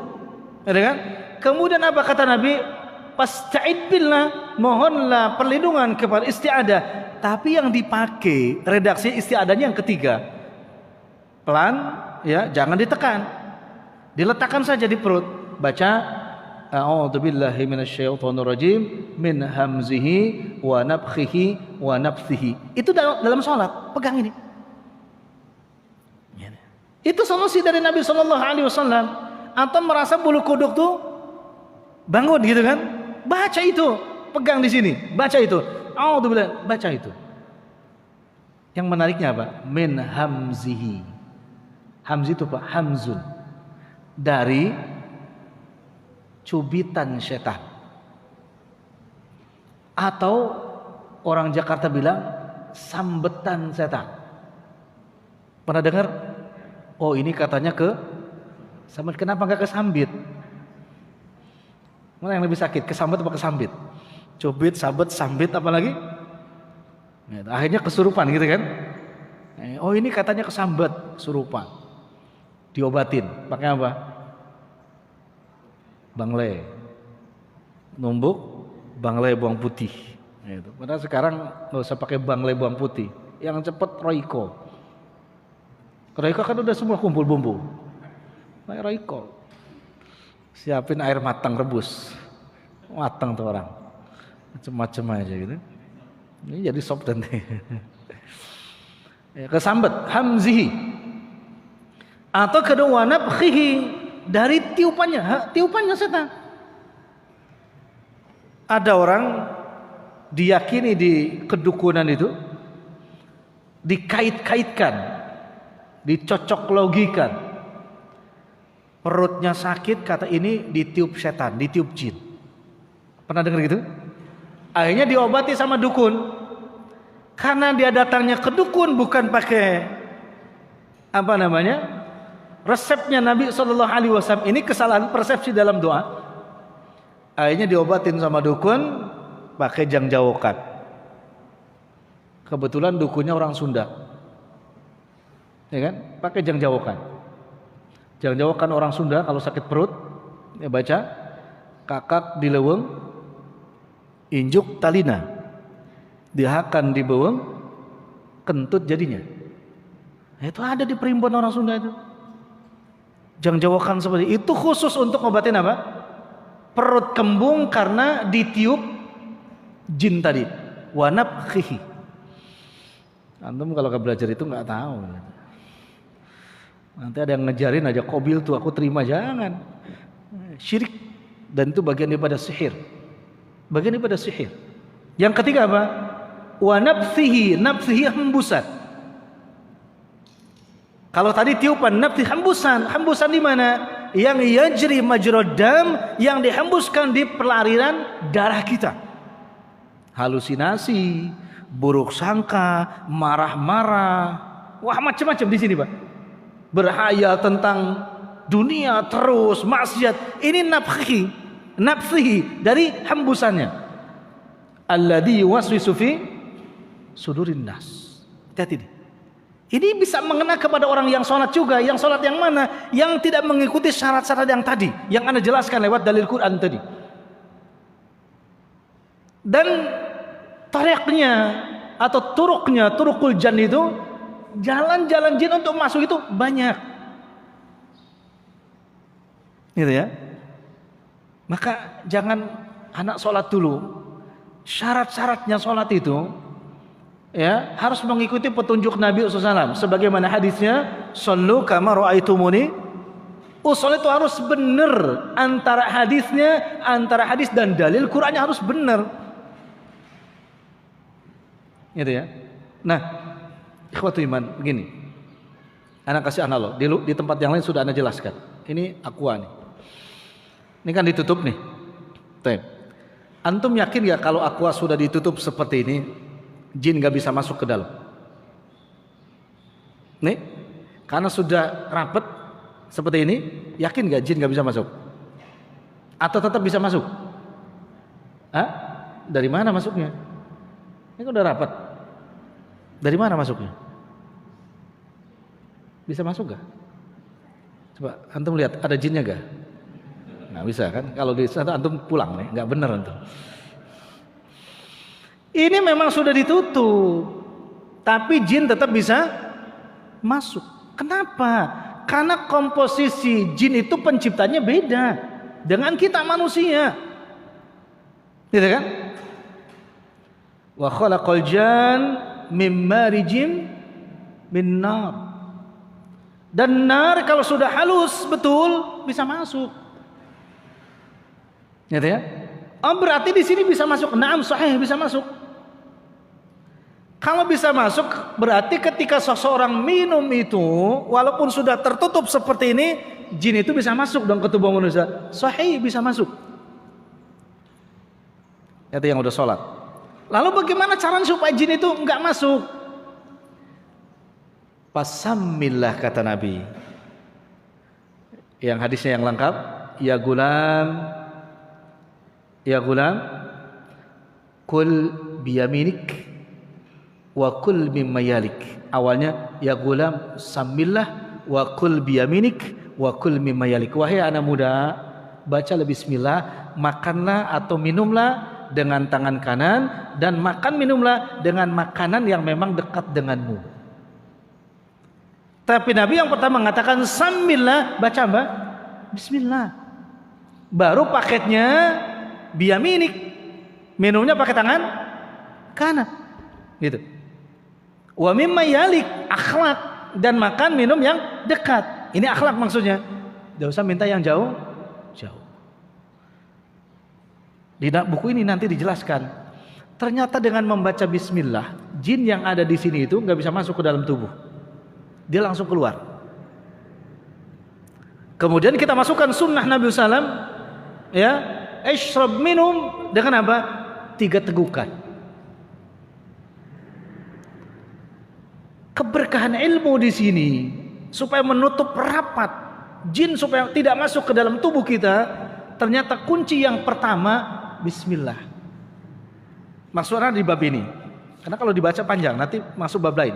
Ya kan? Kemudian apa kata Nabi? Pasta'id billah, mohonlah perlindungan kepada isti'adah. Tapi yang dipakai redaksi isti'adahnya yang ketiga. Pelan, ya, jangan ditekan. Diletakkan saja di perut. Baca a'udzubillahi minasyaitonir rajim min hamzihi wa nafthihi wa nafthihi. Itu dalam salat, pegang ini. Itu solusi dari Nabi sallallahu alaihi wasallam. Atau merasa bulu kuduk tuh bangun gitu kan, baca itu, pegang di sini, baca itu, auzubillah, baca itu. Yang menariknya apa? Min hamzihi. Hamzi itu apa? Hamzun, dari cubitan setan. Atau orang Jakarta bilang sambetan setan. Pernah dengar? Oh, ini katanya ke sambit. Kenapa nggak kesambit? Mana yang lebih sakit? Kesambit apa kesambit? Cubit, sabet, sambit, apa lagi? Akhirnya kesurupan gitu kan? Oh, ini katanya kesambet, kesurupan. Diobatin. Pakai apa? Bangle. Numbuk, bangle bawang putih. Padahal sekarang nggak usah pakai bangle bawang putih. Yang cepet Royco. Royco kan udah semua kumpul bumbu. Pakai Royco. Siapin air matang rebus. Matang tuh orang. Macem-macem aja gitu. Ini jadi sop nanti. Kesambet hamzihi. Atau kedua nafkhihi, dari tiupannya setan. Ada orang diyakini di kedukunan itu dikait-kaitkan, dicocok logikan. Perutnya sakit, kata ini ditiup setan, ditiup jin. Pernah dengar gitu? Akhirnya diobati sama dukun. Karena dia datangnya ke dukun bukan pakai resepnya Nabi SAW. Ini kesalahan persepsi dalam doa. Akhirnya diobatin sama dukun pakai jangjawokan. Kebetulan dukunnya orang Sunda, ya kan? Pakai jangjawokan. Jangjawokan orang Sunda kalau sakit perut, ya baca kakak di leweng, injuk talina, dihakan di bawang, kentut jadinya. Nah, itu ada di primbon orang Sunda itu. Jangjawokan seperti itu khusus untuk ngobatin apa? Perut kembung karena ditiup jin tadi. Wa nafkhihi. Antum kalau belajar itu nggak tahu. Nanti ada yang ngejarin aja kobil tuh aku terima, jangan. Syirik, dan itu bagian daripada sihir. Bagian daripada sihir. Yang ketiga apa? Wa nafsihi, nafsihi hembusan. Kalau tadi tiupan, nafsi hembusan. Hembusan di mana? Yang yajri majrad dam, yang dihembuskan di pelariran darah kita. Halusinasi, buruk sangka, marah-marah, wah macam-macam di sini, Pak. Berhayal tentang dunia terus, maksiat. Ini nafsihi dari hembusannya. Alladhi yuwaswisu fi sudurin nas. Hati-hati nih. Ini bisa mengena kepada orang yang sholat juga. Yang sholat yang mana? Yang tidak mengikuti syarat-syarat yang tadi, yang Anda jelaskan lewat dalil Quran tadi. Dan tariqnya atau turukul jan itu, jalan-jalan jin untuk masuk itu banyak. Gitu ya. Maka jangan anak sholat dulu. Syarat-syaratnya sholat itu, ya, harus mengikuti petunjuk Nabi SAW. Sebagaimana hadisnya, "Shallu kama ra'aitumuni." Usul itu harus benar, antara hadis dan dalil Qur'annya harus benar. Gitu ya. Nah, ikhwatul iman, begini. Anak kasih analog. Di tempat yang lain sudah Anda jelaskan. Ini aqua nih. Ini kan ditutup nih. Tuh. Antum yakin gak kalau aqua sudah ditutup seperti ini, jin gak bisa masuk ke dalam? Nih, karena sudah rapet seperti ini, yakin gak jin gak bisa masuk? Atau tetap bisa masuk? Hah? Dari mana masuknya? Ini udah rapat. Dari mana masuknya? Bisa masuk gak? Coba antum lihat, ada jinnya gak? Nggak bisa kan? Kalau di sana antum pulang nih, nggak bener antum. Ini memang sudah ditutup, tapi jin tetap bisa masuk. Kenapa? Karena komposisi jin itu penciptanya beda dengan kita manusia, gitu kan? Wa khalaqal jan mim marijim min nar. Dan nar kalau sudah halus betul bisa masuk. Gitu ya. Oh, berarti di sini bisa masuk. Naam, sahih, bisa masuk. Kalau bisa masuk, berarti ketika seseorang minum itu, walaupun sudah tertutup seperti ini, jin itu bisa masuk dong ke tubuh manusia. Sahih, bisa masuk. Itu yang udah sholat. Lalu bagaimana caranya supaya jin itu enggak masuk? Pasamillah, kata Nabi. Yang hadisnya yang lengkap, ya gulam, kul biyaminik wa kul mimma yalik. Awalnya ya gulam samillah wa kul biyaminik wa kul mimma yalik. Wahai anak muda, bacalah bismillah, makanlah atau minumlah dengan tangan kanan, dan minumlah dengan makanan yang memang dekat denganmu. Tapi Nabi yang pertama mengatakan samillah, baca mbak, bismillah. Baru paketnya biyaminik, minumnya pakai tangan kanan, gitu. Wa mimma yalik, akhlak, dan makan minum yang dekat. Ini akhlak maksudnya. Tidak usah minta yang jauh. Di buku ini nanti dijelaskan. Ternyata dengan membaca bismillah, jin yang ada di sini itu nggak bisa masuk ke dalam tubuh. Dia langsung keluar. Kemudian kita masukkan sunnah Nabi SAW, ya, ishrab, minum dengan apa? 3 tegukan. Keberkahan ilmu di sini supaya menutup rapat jin supaya tidak masuk ke dalam tubuh kita. Ternyata kunci yang pertama bismillah. Maksudnya di bab ini. Karena kalau dibaca panjang nanti masuk bab lain.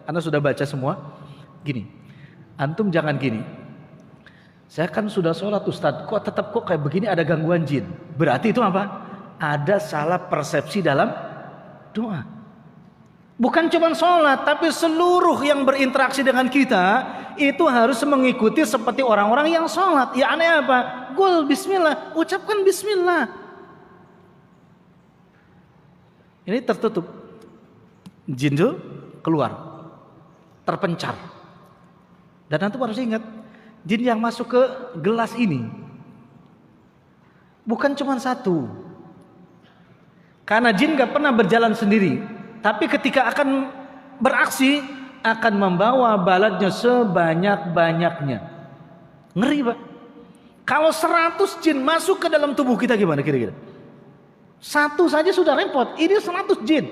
Anda sudah baca semua. Gini. Antum jangan gini. Saya kan sudah sholat Ustadz, kok kayak begini, ada gangguan jin. Berarti itu apa? Ada salah persepsi dalam doa. Bukan cuma sholat, tapi seluruh yang berinteraksi dengan kita itu harus mengikuti seperti orang-orang yang sholat. Ya aneh apa? Qul bismillah, ucapkan bismillah. Ini tertutup, jin itu keluar, terpencar. Dan antum harus ingat, jin yang masuk ke gelas ini bukan cuma satu. Karena jin gak pernah berjalan sendiri, tapi ketika akan beraksi akan membawa balatnya sebanyak-banyaknya. Ngeri Pak. Kalau 100 jin masuk ke dalam tubuh kita gimana kira-kira? Satu saja sudah repot, ini 100 jin.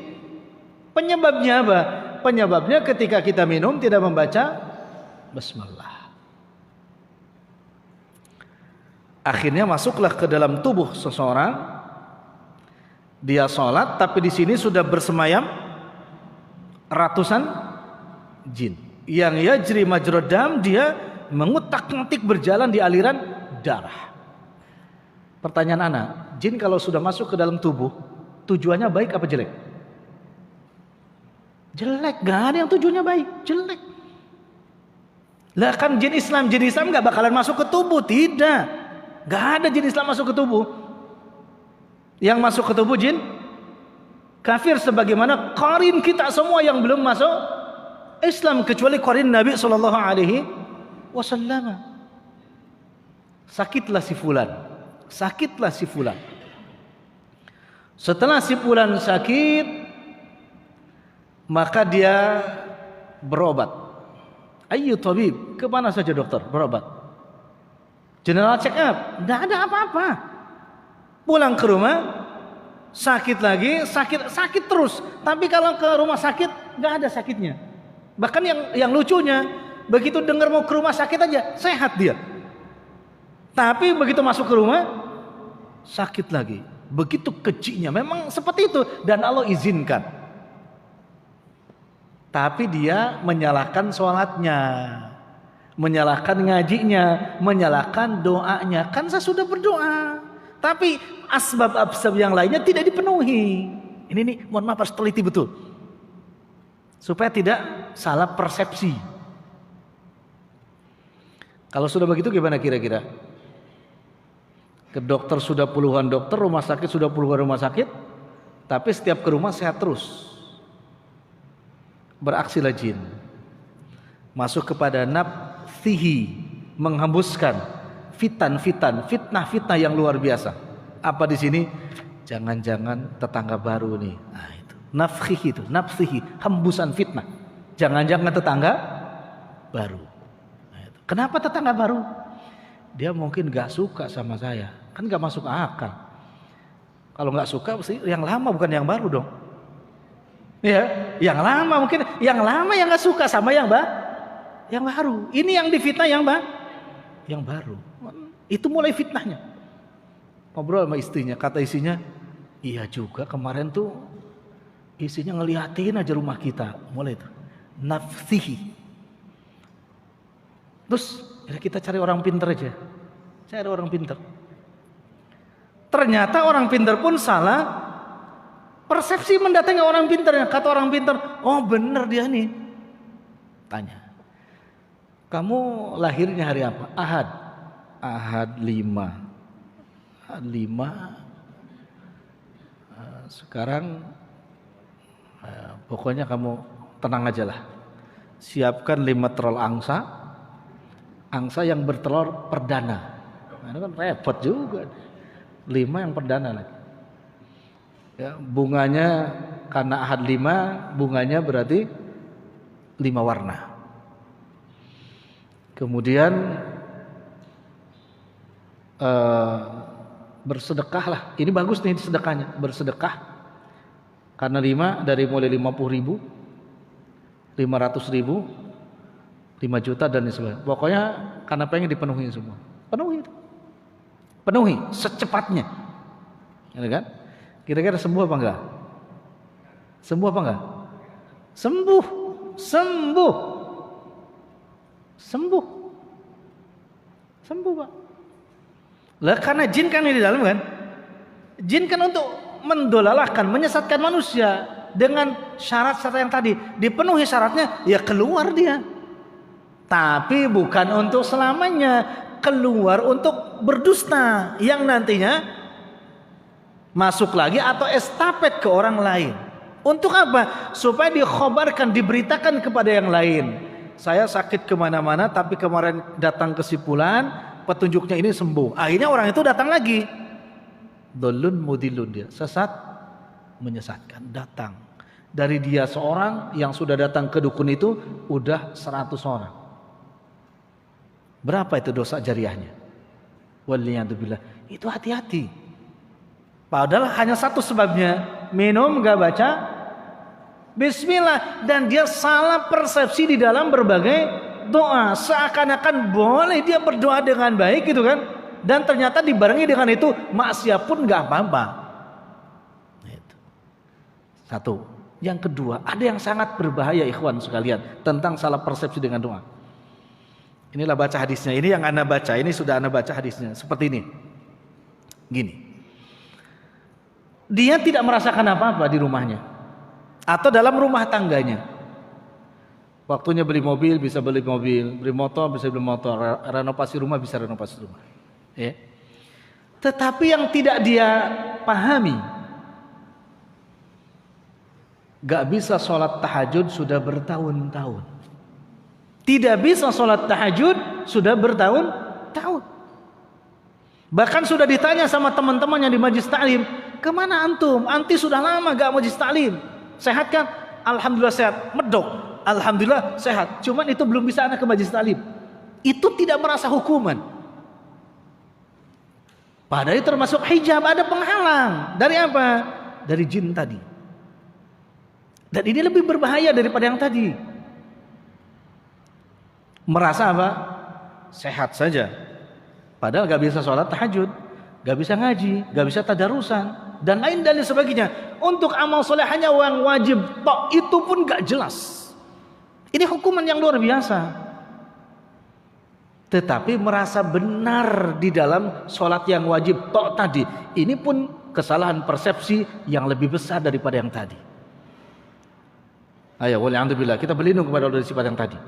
Penyebabnya apa? Penyebabnya ketika kita minum tidak membaca bismillah. Akhirnya masuklah ke dalam tubuh seseorang. Dia sholat, tapi di sini sudah bersemayam ratusan jin. Yang yajri majrad dam, dia mengutak-ngatik berjalan di aliran darah. Pertanyaan anak, jin kalau sudah masuk ke dalam tubuh, tujuannya baik apa jelek? Jelek, gak ada yang tujuannya baik, jelek. Lah kan jin Islam gak bakalan masuk ke tubuh, tidak. Gak ada jin Islam masuk ke tubuh. Yang masuk ke tubuh jin kafir, sebagaimana qarin kita semua yang belum masuk Islam, kecuali qarin Nabi SAW. Sakitlah si fulan. Setelah si fulan sakit, maka dia berobat. Ayu tabib, kemana saja dokter berobat. General check up, tidak ada apa-apa. Pulang ke rumah, sakit lagi, sakit terus. Tapi kalau ke rumah sakit, nggak ada sakitnya. Bahkan yang lucunya, begitu dengar mau ke rumah sakit aja, sehat dia. Tapi begitu masuk ke rumah, sakit lagi. Begitu kecilnya, memang seperti itu. Dan Allah izinkan. Tapi dia menyalahkan sholatnya, menyalahkan ngajinya, menyalahkan doanya. Kan saya sudah berdoa, tapi asbab-asbab yang lainnya tidak dipenuhi. Ini nih, mohon maaf, harus teliti betul supaya tidak salah persepsi. Kalau sudah begitu gimana kira-kira? Ke dokter sudah puluhan dokter, rumah sakit sudah puluhan rumah sakit, tapi setiap ke rumah sehat terus. Beraksilah jin, masuk kepada nafsihi, menghembuskan fitnah-fitnah yang luar biasa. Apa di sini? Jangan-jangan tetangga baru nih. Nah, itu. Nafsihi, hembusan fitnah. Jangan-jangan tetangga baru. Nah, itu. Kenapa tetangga baru? Dia mungkin gak suka sama saya. Kan gak masuk akal. Kalau gak suka pasti yang lama bukan yang baru dong. Ya, yang lama mungkin yang lama yang gak suka sama yang baru. Ini yang difitnah yang baru. Itu mulai fitnahnya. Ngobrol sama istrinya, kata istrinya, iya juga kemarin tuh isinya ngeliatin aja rumah kita. Mulai itu nafsihi. Terus ya kita cari orang pintar aja. Cari orang pintar. Ternyata orang pintar pun salah persepsi mendatangi orang pintarnya. Kata orang pintar, oh bener dia nih. Tanya, kamu lahirnya hari apa? Ahad 5. Sekarang pokoknya kamu tenang aja lah. Siapkan 5 telur angsa yang bertelur perdana. Nah, itu kan repot juga. 5 yang perdana lagi. Ya, bunganya karena ahad 5, bunganya berarti 5 warna. Kemudian bersedekahlah. Ini bagus nih sedekahnya. Bersedekah karena 5 dari mulai 50.000, 500.000, 5 juta dan sebagainya. Pokoknya karena pengen dipenuhi semua. Penuhi secepatnya. Ya kan? Kira-kira sembuh apa enggak? Sembuh apa enggak? Sembuh, Pak. Lah karena jin kan di dalam kan. Jin kan untuk mendolalahkan, menyesatkan manusia dengan syarat-syarat yang tadi. Dipenuhi syaratnya, ya keluar dia. Tapi bukan untuk selamanya, keluar untuk berdusta yang nantinya masuk lagi atau estafet ke orang lain. Untuk apa? Supaya dikhabarkan, diberitakan kepada yang lain. Saya sakit kemana-mana, tapi kemarin datang ke si fulan, petunjuknya ini sembuh. Akhirnya orang itu datang lagi. Dolun mudilun, dia sesat, menyesatkan. Datang dari dia seorang yang sudah datang ke dukun itu udah 100 orang. Berapa itu dosa jariahnya? Waliyadzubillah. Itu hati-hati. Padahal hanya satu sebabnya, minum gak baca Bismillah, dan dia salah persepsi di dalam berbagai doa, seakan-akan boleh dia berdoa dengan baik gitu kan, dan ternyata dibarengi dengan itu maksiat pun nggak apa-apa. Itu satu. Yang kedua, ada yang sangat berbahaya ikhwan sekalian tentang salah persepsi dengan doa. Inilah baca hadisnya. Ini yang Anda baca. Ini sudah Anda baca hadisnya seperti ini. Gini, dia tidak merasakan apa-apa di rumahnya atau dalam rumah tangganya. Waktunya beli mobil, bisa beli mobil, beli motor, bisa beli motor, renovasi rumah, bisa renovasi rumah. Ya. Tetapi yang tidak dia pahami, gak bisa sholat tahajud sudah bertahun-tahun. Tidak bisa sholat tahajud sudah bertahun-tahun. Bahkan sudah ditanya sama teman-teman yang di majlis taklim, kemana antum? Anti sudah lama gak majlis taklim. Sehat kan? Alhamdulillah sehat. Medok. Alhamdulillah sehat. Cuman itu belum bisa anak ke majlis taklim. Itu tidak merasa hukuman. Padahal itu termasuk hijab, ada penghalang. Dari apa? Dari jin tadi. Dan ini lebih berbahaya daripada yang tadi. Merasa apa? Sehat saja. Padahal gak bisa sholat tahajud, gak bisa ngaji, gak bisa tadarusan, dan lain dan sebagainya. Untuk amal soleh hanya yang wajib tok, itu pun gak jelas. Ini hukuman yang luar biasa. Tetapi merasa benar di dalam sholat yang wajib tok tadi, ini pun kesalahan persepsi yang lebih besar daripada yang tadi. Ayo, walhamdulillah, kita berlindung kepada Allah dari sifat yang tadi.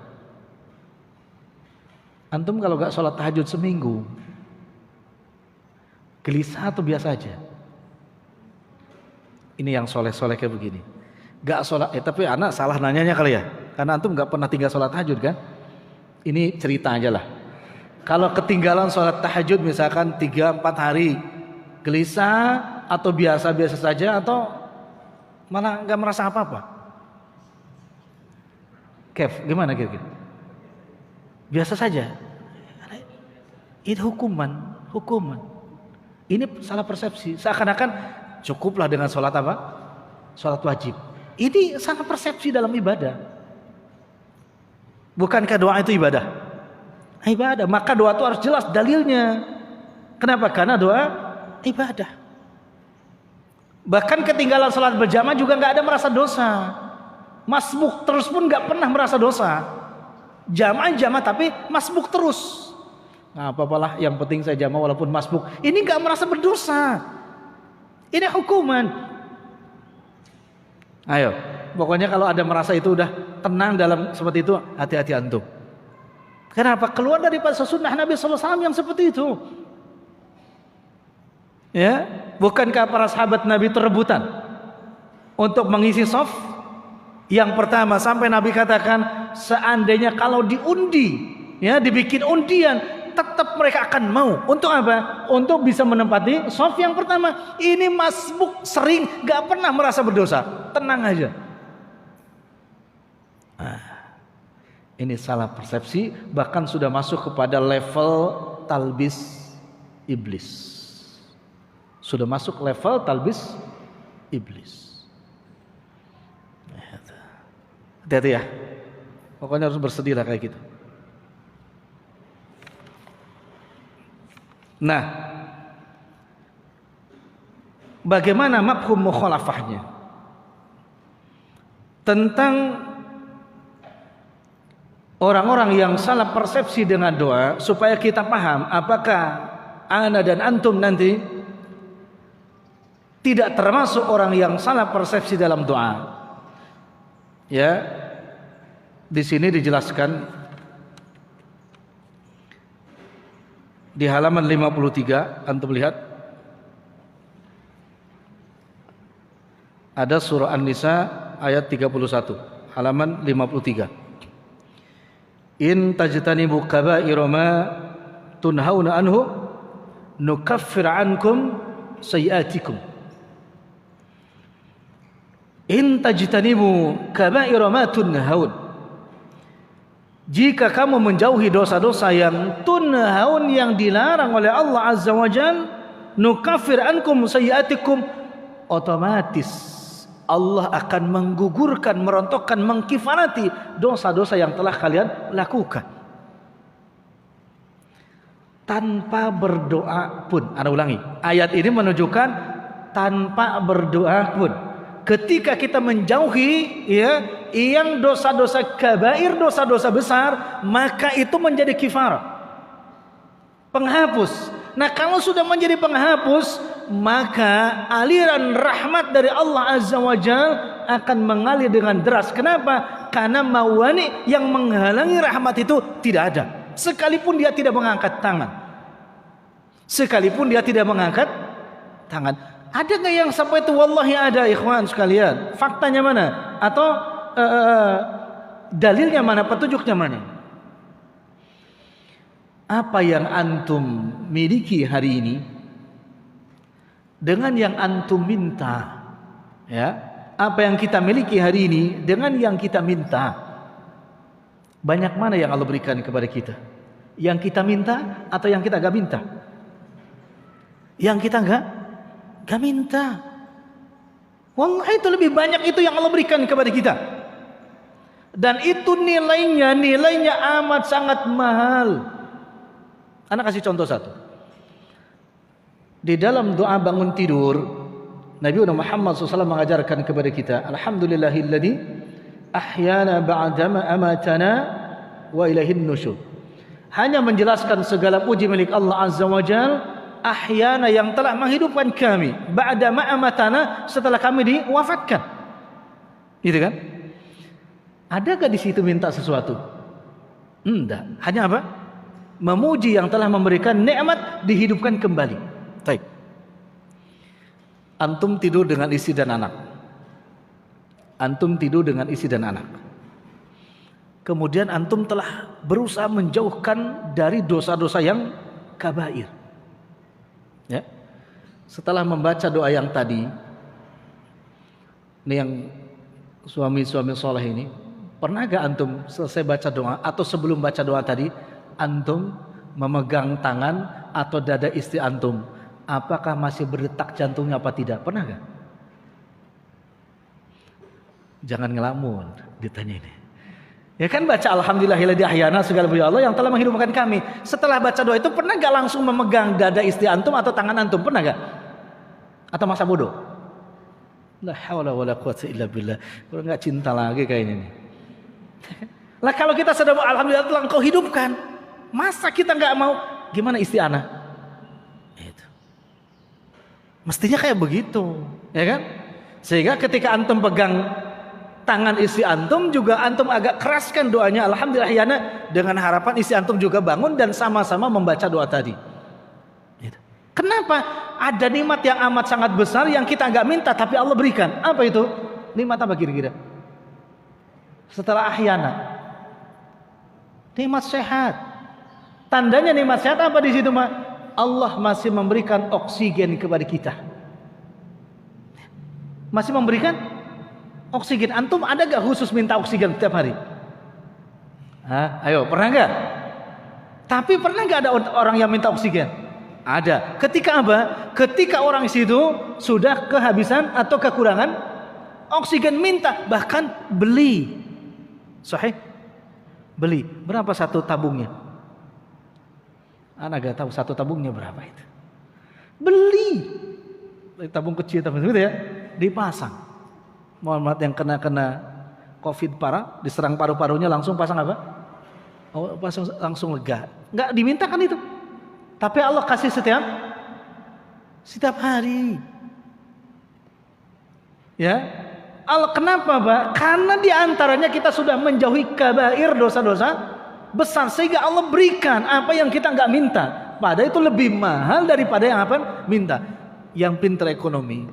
Antum kalau gak sholat tahajud seminggu, gelisah atau biasa aja? Ini yang soleh-soleh kayak begini. Gak sholat, tapi anak salah nanyanya kali ya. Karena antum gak pernah tinggal sholat tahajud kan? Ini cerita aja lah. Kalau ketinggalan sholat tahajud misalkan 3-4 hari, gelisah atau biasa-biasa saja atau malah nggak merasa apa-apa? Kev, gimana kira-kira? Biasa saja. Itu hukuman. Ini salah persepsi. Seakan-akan cukuplah dengan sholat apa? Sholat wajib. Ini salah persepsi dalam ibadah. Bukankah doa itu ibadah? Ibadah. Maka doa itu harus jelas dalilnya. Kenapa? Karena doa ibadah. Bahkan ketinggalan sholat berjamaah juga nggak ada merasa dosa. Masbuk terus pun nggak pernah merasa dosa. Jamaah tapi masbuk terus. Nah, apa-apalah, yang penting saya jamaah walaupun masbuk. Ini nggak merasa berdosa. Ini hukuman. Ayo, pokoknya kalau ada merasa itu udah tenang dalam seperti itu, hati-hati antum. Kenapa? Keluar dari sunnah Nabi SAW yang seperti itu. Ya, bukankah para sahabat Nabi itu rebutan untuk mengisi shaf? Yang pertama sampai Nabi katakan, seandainya kalau diundi, ya dibikin undian, tetap mereka akan mau. Untuk apa? Untuk bisa menempati shaf yang pertama. Ini masbuk sering, gak pernah merasa berdosa. Tenang aja. Ini salah persepsi, bahkan sudah masuk kepada level talbis iblis. Sudah masuk level talbis iblis. Hati-hati ya. Pokoknya harus bersedih lah kayak gitu. Nah, bagaimana mafhum mukhalafahnya? Tentang orang-orang yang salah persepsi dengan doa, supaya kita paham apakah ana dan antum nanti tidak termasuk orang yang salah persepsi dalam doa. Ya, di sini dijelaskan di halaman 53, antum lihat ada surah An-Nisa ayat 31, halaman 53. In tajtanibu kaba'ira ma tunhauna anhu nukaffir ankum sayiatikum. In tajtanibu kaba'ira ma tunhaun. Jika kamu menjauhi dosa-dosa yang tunhaun, yang dilarang oleh Allah Azza wa Jalla, nukaffir ankum sayiatikum, otomatis Allah akan menggugurkan, merontokkan, mengkifarati dosa-dosa yang telah kalian lakukan. Tanpa berdoa pun. Ana ulangi, ayat ini menunjukkan tanpa berdoa pun. Ketika kita menjauhi ya yang dosa-dosa kabair, dosa-dosa besar, maka itu menjadi kifarah, penghapus. Nah, kalau sudah menjadi penghapus, maka aliran rahmat dari Allah Azza wa Jalla akan mengalir dengan deras. Kenapa? Karena mawani yang menghalangi rahmat itu tidak ada. Sekalipun dia tidak mengangkat tangan. Sekalipun dia tidak mengangkat tangan. Ada nggak yang sampai itu? Wallahi ada, ikhwan sekalian. Faktanya mana? Atau dalilnya mana? Petunjuknya mana? Apa yang antum miliki hari ini dengan yang antum minta, ya, apa yang kita miliki hari ini dengan yang kita minta, banyak mana yang Allah berikan kepada kita? Yang kita minta atau yang kita gak minta? Yang kita gak minta. Wallahi itu lebih banyak itu yang Allah berikan kepada kita. Dan itu nilainya amat sangat mahal. Anak kasih contoh satu. Di dalam doa bangun tidur, Nabi Muhammad SAW mengajarkan kepada kita, Alhamdulillahilladzi ahyana ba'dama amatana wa ilaihin nusyur. Hanya menjelaskan segala puji milik Allah Azza wa Jalla, ahyana yang telah menghidupkan kami, ba'dama amatana setelah kami diwafatkan. Gitu kan? Ada gak di situ minta sesuatu? Enggak. Hanya apa? Memuji yang telah memberikan nikmat, dihidupkan kembali. Baik. Antum tidur dengan istri dan anak. Antum tidur dengan istri dan anak. Kemudian antum telah berusaha menjauhkan dari dosa-dosa yang kabair. Ya. setelah membaca doa yang tadi, ini yang suami-suami soleh ini, pernah gak antum selesai baca doa atau sebelum baca doa tadi, antum memegang tangan atau dada istri antum, apakah masih berdetak jantungnya apa tidak? Pernah gak? Jangan ngelamun ditanya ini. Ya kan baca alhamdulillahilladzi ahyana, segala puji Allah yang telah menghidupkan kami. Setelah baca doa itu pernah gak langsung memegang dada istri antum atau tangan antum? Pernah gak? Atau masa bodoh? La haula wala quwwata illa billah. Kalau enggak cinta lagi kayaknya nih. Lah kalau kita sudah alhamdulillah telah engkau hidupkan, masa kita enggak mau? Gimana istri ana? Itu. Mestinya kayak begitu, ya kan? Sehingga ketika antum pegang tangan istri antum juga antum agak keraskan doanya alhamdulillah yana, dengan harapan istri antum juga bangun dan sama-sama membaca doa tadi. Gitu. Kenapa? Ada nikmat yang amat sangat besar yang kita nggak minta tapi Allah berikan. Apa itu? Nikmat apa kira-kira? Setelah ahyana, nikmat sehat. Tandanya nikmat sehat apa di situ, Ma? Allah masih memberikan oksigen kepada kita. Masih memberikan oksigen. Antum ada gak khusus minta oksigen setiap hari? Hah? Ayo, pernah gak? Tapi pernah gak ada orang yang minta oksigen? Ada. Ketika apa? Ketika orang situ sudah kehabisan atau kekurangan oksigen, minta, bahkan beli. Sahih? Beli. Berapa satu tabungnya? Anak gak tahu satu tabungnya berapa itu. Beli. Tabung kecil, tabung gitu ya. Dipasang. Muhammad yang kena COVID parah, diserang paru-parunya langsung pasang apa? Oh, pasang langsung lega. Enggak dimintakan itu. Tapi Allah kasih setiap hari. Ya. Allah kenapa, Pak? Karena di antaranya kita sudah menjauhi kabair, dosa-dosa besar, sehingga Allah berikan apa yang kita enggak minta. Padahal itu lebih mahal daripada yang apa? Minta. Yang pintar ekonomi,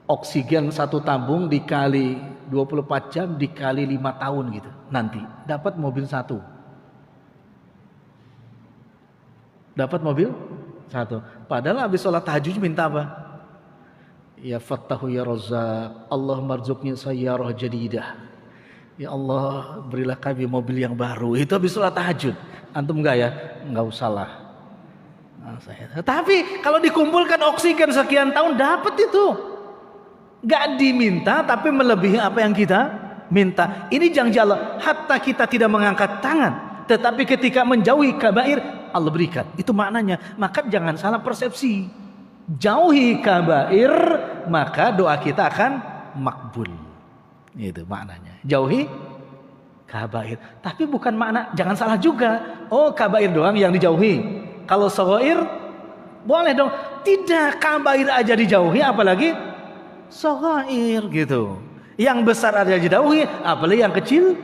oksigen satu tabung dikali 24 jam dikali 5 tahun gitu, nanti dapat mobil satu. Dapat mobil satu. Padahal habis sholat tahajud minta apa? Ya Fattahu ya Razzaq, Allah marzuqni sayyarah jadidah. Ya Allah berilah kami mobil yang baru. Itu habis sholat tahajud. Antum enggak ya? Enggak usah lah. Nah, tapi kalau dikumpulkan oksigen sekian tahun dapat itu. Gak diminta tapi melebihi apa yang kita minta. Ini janji Allah. Hatta kita tidak mengangkat tangan, tetapi ketika menjauhi kabair Allah berikan. Itu maknanya. Maka jangan salah persepsi. Jauhi kabair maka doa kita akan makbul. Itu maknanya. Jauhi kabair. Tapi bukan makna jangan salah juga. Oh kabair doang yang dijauhi. Kalau saghair boleh dong. Tidak, kabair aja dijauhi apalagi saghair gitu. Yang besar ada dijauhi, apalagi yang kecil.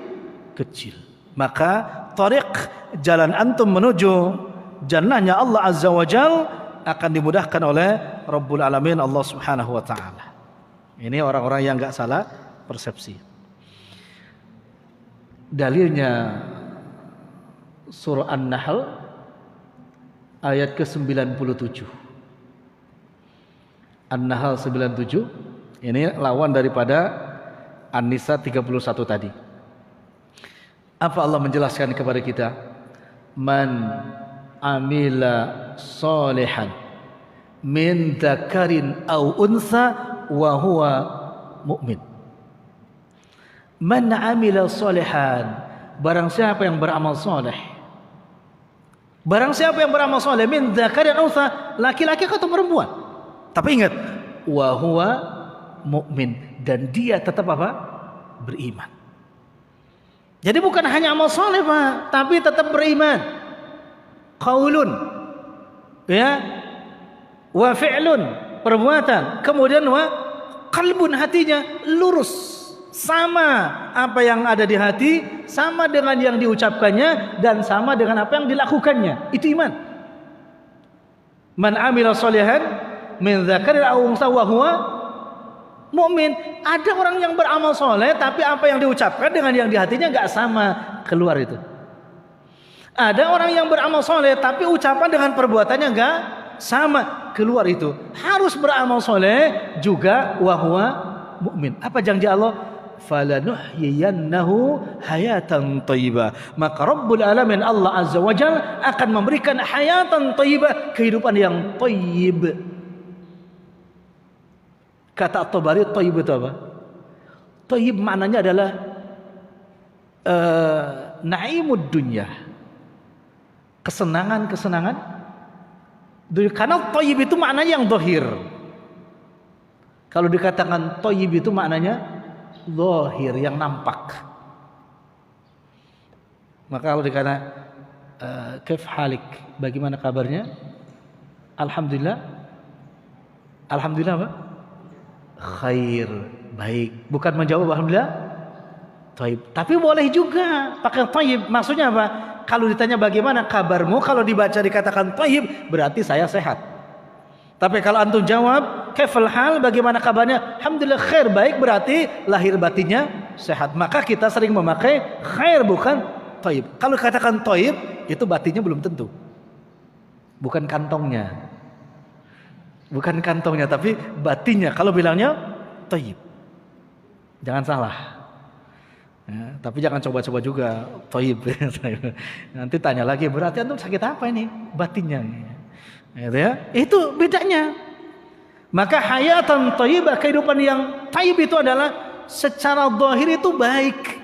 Maka tariq jalan antum menuju jannahnya Allah Azza wa Jal akan dimudahkan oleh Rabbul Alamin Allah Subhanahu wa taala. Ini orang-orang yang enggak salah persepsi. Dalilnya surah An-Nahl ayat ke-97. An-Nahl 97. Ini lawan daripada An-Nisa 31 tadi. Apa Allah menjelaskan kepada kita? Man amila salihan min dzakarin aw unsa wa huwa mu'min. Man amila salihan, barang siapa yang beramal saleh. Barang siapa yang beramal saleh min dzakarin aw unsa, laki-laki atau perempuan. Tapi ingat, wa huwa mukmin, dan dia tetap apa? Beriman. Jadi bukan hanya amal soleh, Pak, tapi tetap beriman. Qaulun, ya, wa fi'lun, perbuatan, kemudian wa qalbun, hatinya lurus, sama apa yang ada di hati, sama dengan yang diucapkannya, dan sama dengan apa yang dilakukannya. Itu iman. Man amila sholihan min dzakarin aw unsa wa huwa mukmin. Ada orang yang beramal soleh tapi apa yang diucapkan dengan yang di hatinya enggak sama, keluar itu. Ada orang yang beramal soleh tapi ucapan dengan perbuatannya enggak sama, keluar itu. Harus beramal soleh juga wahwa mukmin. Apa janji Allah? Falanuhyiyannahu hayatan thayyibah. Maka Rabbul Alamin Allah Azza wa Jalla akan memberikan hayatan thayyibah, kehidupan yang thayyib. Kata At-Tabari, thayyib itu apa? Thayyib maknanya adalah naimud dunya, kesenangan dunia. Karena thayyib itu maknanya yang zahir. Kalau dikatakan thayyib itu maknanya zahir, yang nampak. Maka kalau dikatakan kaif halik, bagaimana kabarnya? Alhamdulillah. Alhamdulillah apa? Khair, baik. Bukan menjawab alhamdulillah thayyib. Tapi boleh juga pakai thayyib. Maksudnya apa? Kalau ditanya bagaimana kabarmu, kalau dibaca dikatakan thayyib, berarti saya sehat. Tapi kalau antum jawab kaifal hal, bagaimana kabarnya? Alhamdulillah khair, baik, berarti lahir batinnya sehat. Maka kita sering memakai khair, bukan thayyib. Kalau dikatakan thayyib, itu batinnya belum tentu. Bukan kantongnya. Bukan kantongnya, tapi batinnya. Kalau bilangnya thayyib, jangan salah. Ya, tapi jangan coba-coba juga thayyib. Nanti tanya lagi, berarti antum sakit apa ini? Batinnya. Ya, itu bedanya. Maka hayatan thayyibah, kehidupan yang thayyib itu adalah secara zahir itu baik.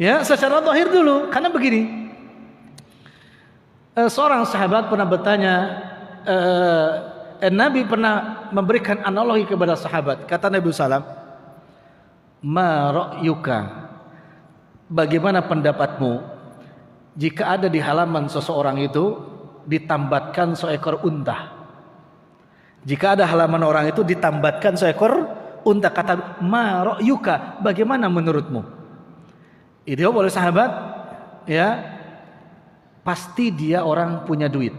Ya, secara zahir dulu. Karena begini, seorang sahabat pernah bertanya, Nabi pernah memberikan analogi kepada sahabat. Kata Nabi SAW, ma ra'yuka, bagaimana pendapatmu jika ada di halaman seseorang itu ditambatkan seekor unta. Jika ada halaman orang itu ditambatkan seekor unta. Kata ma ra'yuka, bagaimana menurutmu? Itu oleh sahabat, ya, pasti dia orang punya duit.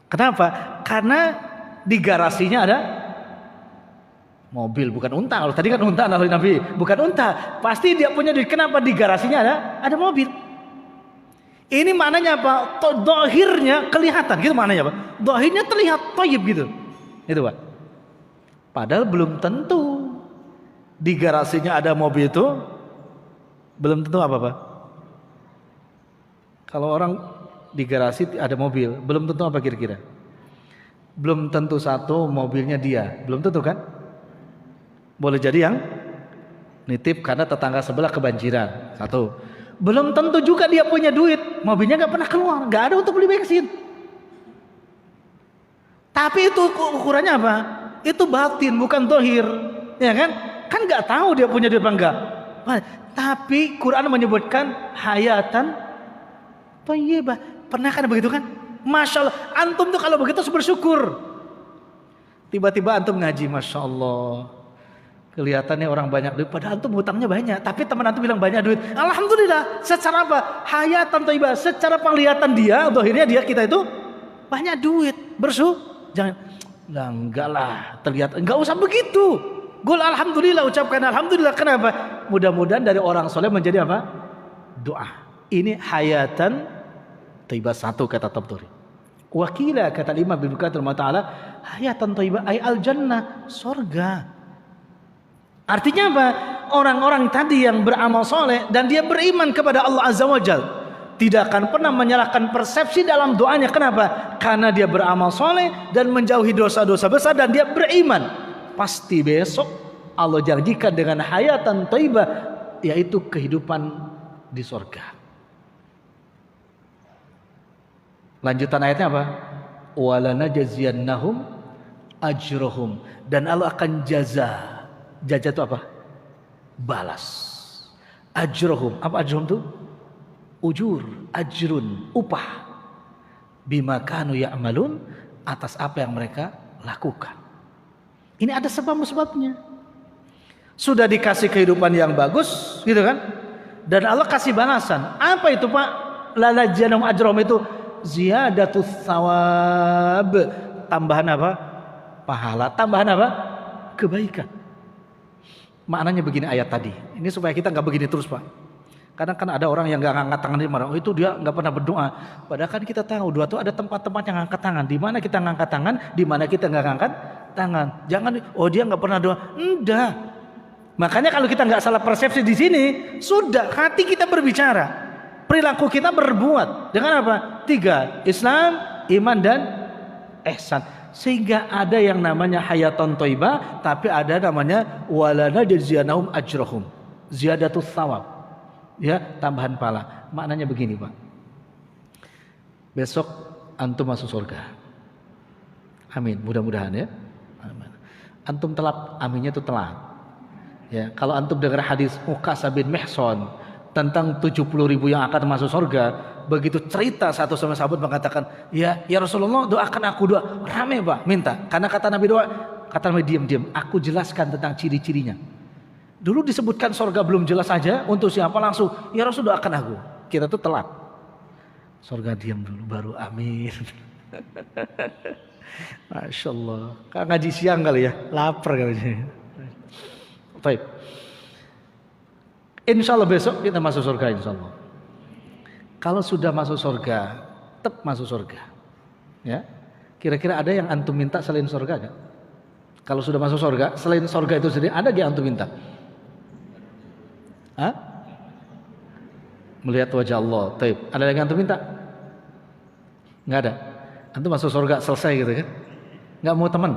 Kenapa? Karena di garasinya ada mobil, bukan unta. Kalau tadi kan unta, Nabi, bukan unta. Pasti dia punya duit. Kenapa? Di garasinya ada mobil. Ini maknanya apa? Dohirnya kelihatan, gitu maknanya apa? Dohirnya terlihat thayyib gitu. Itu Pak. Padahal belum tentu di garasinya ada mobil itu, belum tentu apa Pak? Kalau orang di garasi ada mobil, belum tentu apa kira-kira? Belum tentu satu mobilnya dia, belum tentu kan? Boleh jadi yang nitip karena tetangga sebelah kebanjiran, satu. Belum tentu juga dia punya duit, mobilnya nggak pernah keluar, nggak ada untuk beli bensin. Tapi itu ukurannya apa? Itu batin, bukan dohir, ya kan? Kan nggak tahu dia punya duit apa enggak. Tapi Quran menyebutkan hayatan thayyibah. Pernah kan begitu kan? Masya Allah, antum tuh kalau begitu harus bersyukur. Tiba-tiba antum ngaji, Masya Allah, kelihatannya orang banyak duit, padahal antum hutangnya banyak. Tapi teman antum bilang banyak duit. Alhamdulillah. Secara apa? Hayatan thayyibah. Secara penglihatan dia, dohirnya dia, kita itu banyak duit. Bersyukur. Jangan, enggak lah, terlihat. Enggak usah begitu. Gol alhamdulillah, ucapkan alhamdulillah. Kenapa? Mudah-mudahan dari orang soleh menjadi apa? Doa. Ini hayatan thayyibah, satu kata Tabturi. Wakila kata Imam Ibnu Katsir Ta'ala, hayatan thayyibah ay al jannah, surga. Artinya apa? Orang-orang tadi yang beramal soleh dan dia beriman kepada Allah Azza wa Jalla, tidak akan pernah menyalahkan persepsi dalam doanya. Kenapa? Karena dia beramal soleh dan menjauhi dosa-dosa besar dan dia beriman. Pasti besok Allah janjikan dengan hayatan thayyibah, yaitu kehidupan di surga. Lanjutan ayatnya apa? Walanajziyannahum ajrahum, dan Allah akan jaza. Jaza itu apa? Balas. Ajrohum. Apa ajrohum itu? Ujur, ajrun, upah. Bima kanu ya'malun, atas apa yang mereka lakukan. Ini ada sebab-sebabnya. Sudah dikasih kehidupan yang bagus, gitu kan? Dan Allah kasih balasan. Apa itu Pak? Lalajanum ajrohum itu ziyadatus thawab. Tambahan apa? Pahala. Tambahan apa? Kebaikan. Maknanya begini ayat tadi. Ini supaya kita nggak begini terus Pak. Kadang kan ada orang yang nggak ngangkat tangan di mana, oh itu dia nggak pernah berdoa. Padahal kan kita tahu doa itu ada tempat-tempat yang ngangkat tangan. Di mana kita ngangkat tangan, di mana kita nggak ngangkat tangan. Jangan, oh dia nggak pernah doa. Enggak. Makanya kalau kita nggak salah persepsi di sini, sudah hati kita berbicara, perilaku kita berbuat. Dengan apa? 3, Islam, iman dan ihsan. Sehingga ada yang namanya hayaton thayyibah, tapi ada namanya walana jazianahum ajrahum, ziyadatus thawab. Ya, tambahan pahala. Maknanya begini, Pak. Besok antum masuk surga. Amin. Mudah-mudahan ya. Amin. Antum telat, aminnya itu telat. Ya, kalau antum dengar hadis Uqasah bin Mihsan tentang 70.000 yang akan masuk surga, begitu cerita satu sama sahabat mengatakan, ya Rasulullah doakan aku, doa. Rame, Pak, minta. Karena kata Nabi doa, kata Nabi diam-diam, aku jelaskan tentang ciri-cirinya. Dulu disebutkan surga belum jelas saja, untuk siapa langsung, ya Rasul doakan aku. Kita tuh telat. Surga diam dulu baru amin. Masya Allah. Kak ngaji siang kali ya, lapar kali. Baik. Insya Allah besok kita masuk surga, insya Allah. Kalau sudah masuk surga, tetap masuk surga. Ya, kira-kira ada yang antum minta selain surga gak? Kalau sudah masuk surga, selain surga itu sendiri, ada yang antum minta? Hah? Melihat wajah Allah. Taib. Ada yang antum minta? Nggak ada. Antum masuk surga selesai gitu kan? Nggak mau teman?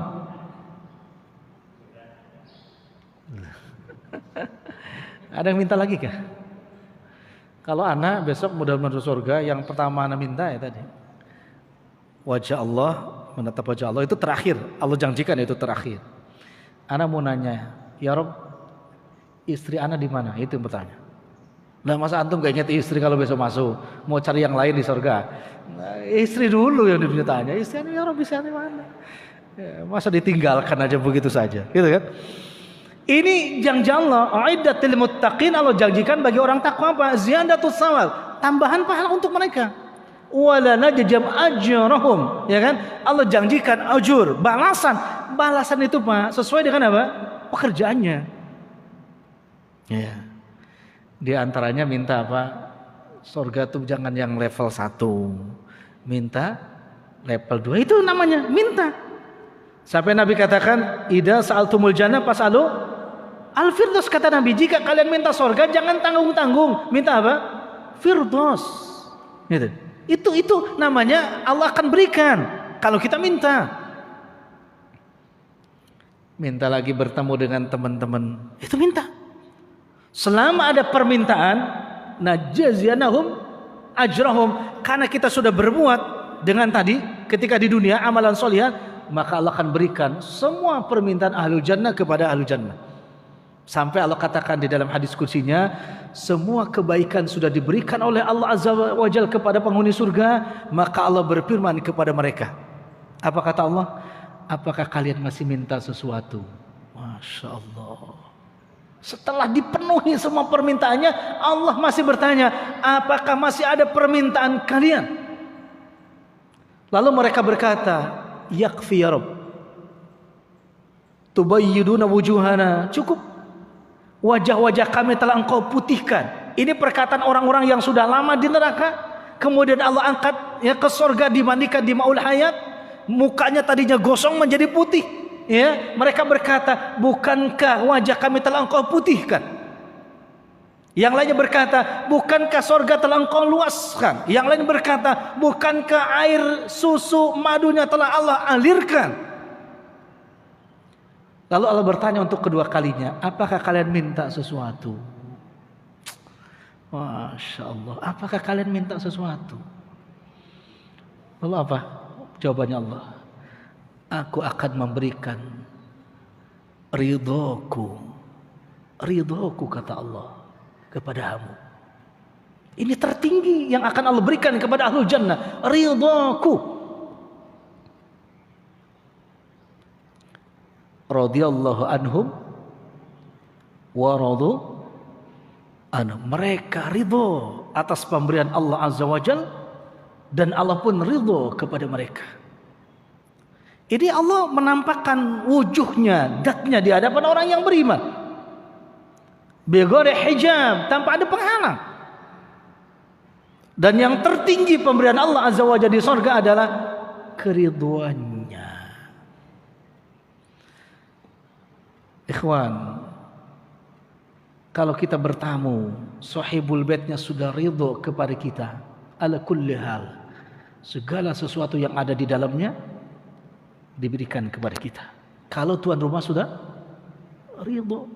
Ada yang minta lagi kah? Kalau anak besok mudah masuk surga, yang pertama anak minta ya tadi, wajah Allah, menatap wajah Allah itu terakhir. Allah janjikan itu terakhir. Anak mau nanya, ya Rob, istri anak di mana? Itu yang bertanya. Nah, masa antum gak ingat istri kalau besok masuk, mau cari yang lain di surga? Nah, istri dulu yang ditanya, istri anak, ya Rob, istri anak mana? Ya, masa ditinggalkan aja begitu saja, gitu kan? Ini janji Allah, a'iddatil muttaqin, Allah janjikan bagi orang takwa apa? Ziyadatus shawab, tambahan pahala untuk mereka. Wala najjam ajrahum, ya kan? Allah janjikan ajur, balasan. Balasan itu Pak, sesuai dengan apa? Pekerjaannya. Ya. Di antaranya minta apa? Surga tuh jangan yang level 1. Minta level 2. Itu namanya minta. Sampai Nabi katakan, "Idza sa'altumul jannah fas'alu al-firdaus." Kata Nabi, jika kalian minta surga jangan tanggung-tanggung. Minta apa? Firdaus. Gitu. Itu namanya Allah akan berikan kalau kita minta. Minta lagi bertemu dengan teman-teman, itu minta. Selama ada permintaan, najazianahum ajrahum, karena kita sudah berbuat dengan tadi ketika di dunia amalan sholihat, maka Allah akan berikan semua permintaan ahlul jannah kepada ahlul jannah. Sampai Allah katakan di dalam hadis kursinya, semua kebaikan sudah diberikan oleh Allah Azza wa Jalla kepada penghuni surga, maka Allah berfirman kepada mereka. Apa kata Allah? Apakah kalian masih minta sesuatu? Masya Allah. Setelah dipenuhi semua permintaannya, Allah masih bertanya, apakah masih ada permintaan kalian? Lalu mereka berkata, yakfi ya Rabb, tubayyiduna wujuhana, cukup, wajah-wajah kami telah engkau putihkan. Ini perkataan orang-orang yang sudah lama di neraka, kemudian Allah angkat ya ke surga dimandikan di Ma'ul Hayat, mukanya tadinya gosong menjadi putih. Ya, mereka berkata, bukankah wajah kami telah engkau putihkan? Yang lainnya berkata, bukankah surga telah engkau luaskan? Yang lain berkata, bukankah air susu madunya telah Allah alirkan? Lalu Allah bertanya untuk kedua kalinya, apakah kalian minta sesuatu? Masya Allah, apakah kalian minta sesuatu? Lalu apa? Jawabannya Allah, aku akan memberikan ridhoku, kata Allah, kepadamu. Ini tertinggi yang akan Allah berikan kepada ahlul jannah, ridhoku. Radhiyallahu anhum wa radu anhum. Mereka ridho atas pemberian Allah Azza wa Jalla, dan Allah pun ridho kepada mereka. Ini Allah menampakkan wujudnya, zatnya di hadapan orang yang beriman. Bighairi hijab, tanpa ada penghalang. Dan yang tertinggi pemberian Allah Azza wa Jalla di surga adalah keridhuannya. Ikhwan, kalau kita bertamu, sahibul baitnya sudah ridho kepada kita, ala kulli hal, segala sesuatu yang ada di dalamnya diberikan kepada kita. Kalau tuan rumah sudah ridho,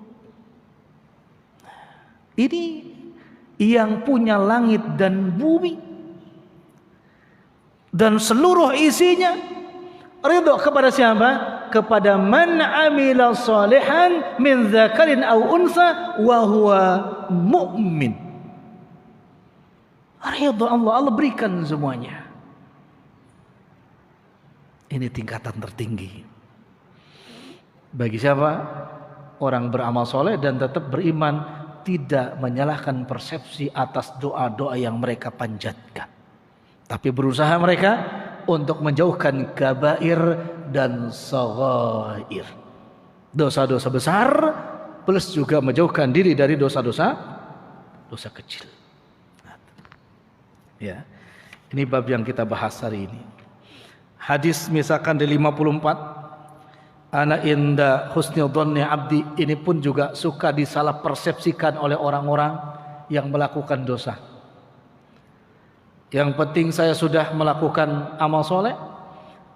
ini yang punya langit dan bumi dan seluruh isinya, ridho kepada siapa? Kepada man amila salihan min dzakarin aw unsa wa huwa mu'min. Ridho Allah berikan semuanya. Ini tingkatan tertinggi. Bagi siapa? Orang beramal soleh dan tetap beriman, tidak menyalahkan persepsi atas doa-doa yang mereka panjatkan, tapi berusaha mereka untuk menjauhkan kabair dan saghair, dosa-dosa besar, plus juga menjauhkan diri dari dosa-dosa kecil. Ya, ini bab yang kita bahas hari ini. Hadis misalkan di 54, ana inda husni dhanni abdi, ini pun juga suka disalah persepsikan oleh orang-orang yang melakukan dosa. Yang penting saya sudah melakukan amal soleh,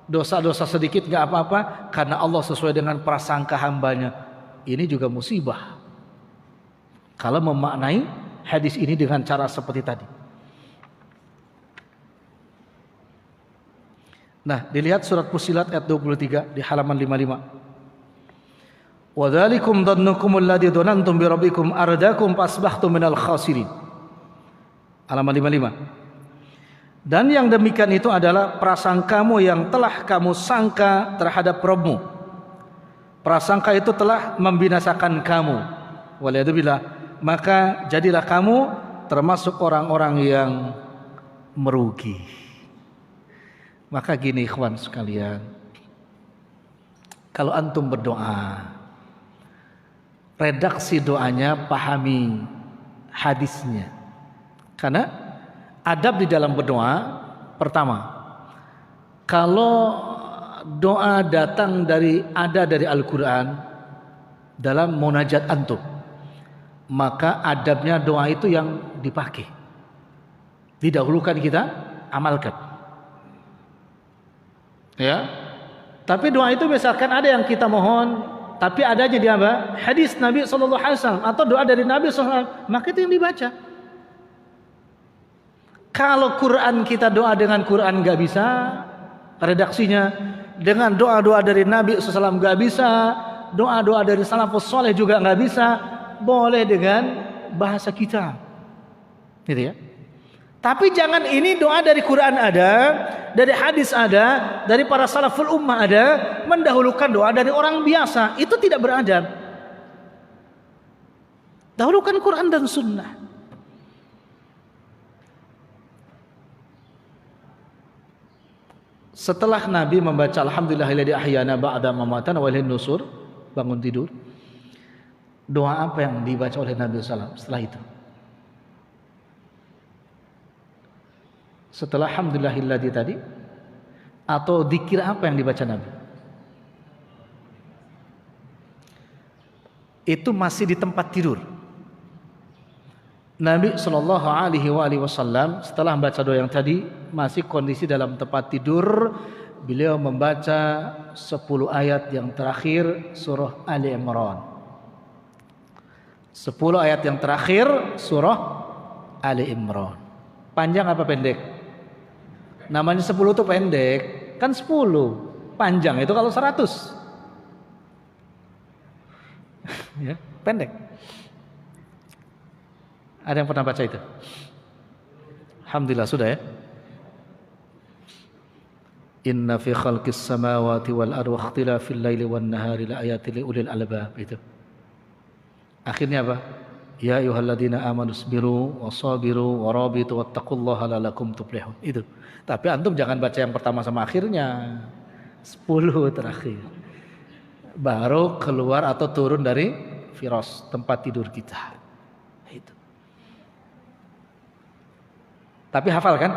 dosa-dosa sedikit gak apa-apa, karena Allah sesuai dengan prasangka hambanya. Ini juga musibah kalau memaknai hadis ini dengan cara seperti tadi. Nah, dilihat surat Fussilat ayat 23 di halaman 55. Wa dzalikum dhannukum alladzi dhanantum bi rabbikum ardakum fasbahtum minal khasirin. Halaman 55. Dan yang demikian itu adalah prasangkamu yang telah kamu sangka terhadap Rabbmu. Prasangka itu telah membinasakan kamu. Waliyadzubillah. Maka jadilah kamu termasuk orang-orang yang merugi. Maka gini ikhwan sekalian, kalau antum berdoa, redaksi doanya pahami hadisnya. Karena adab di dalam berdoa, pertama, kalau doa datang dari Al-Quran dalam munajat antum, maka adabnya doa itu yang dipakai, didahulukan kita amalkan. Ya, tapi doa itu misalkan ada yang kita mohon, tapi ada aja di apa? Hadis Nabi SAW atau doa dari Nabi SAW, maka itu yang dibaca. Kalau Quran kita doa dengan Quran gak bisa, redaksinya dengan doa-doa dari Nabi SAW gak bisa, doa-doa dari salafus soleh juga gak bisa, boleh dengan bahasa kita, gitu ya. Tapi jangan ini doa dari Quran ada, dari hadis ada, dari para salaful ummah ada, mendahulukan doa dari orang biasa, itu tidak beradab. Dahulukan Quran dan sunnah. Setelah Nabi membaca alhamdulillahilladzi ahyana ba'da mamatana wa ilaihin nusur, bangun tidur, doa apa yang dibaca oleh Nabi SAW setelah itu? Setelah alhamdulillahilladzi tadi, atau dzikir apa yang dibaca Nabi? Itu masih di tempat tidur. Nabi SAW setelah membaca doa yang tadi, masih kondisi dalam tempat tidur. Beliau membaca 10 ayat yang terakhir surah Ali Imran. 10 ayat yang terakhir surah Ali Imran. Panjang apa pendek? Namanya 10 itu pendek, kan 10. Panjang itu kalau 100. Ya, pendek. Ada yang pernah baca itu? Alhamdulillah sudah ya. Inna fi khalqis samawati wal ardi wa ikhtilafil laili wan nahari la ayatin li ulil albab, itu. Akhirnya apa? Ya ayyuhalladzina amanu sabiru wasabiru warabitu wattaqullaha la'allakum tuflihun. Itu. Tapi antum jangan baca yang pertama sama akhirnya. 10 terakhir. Baru keluar atau turun dari firas, tempat tidur kita. Itu. Tapi hafal kan?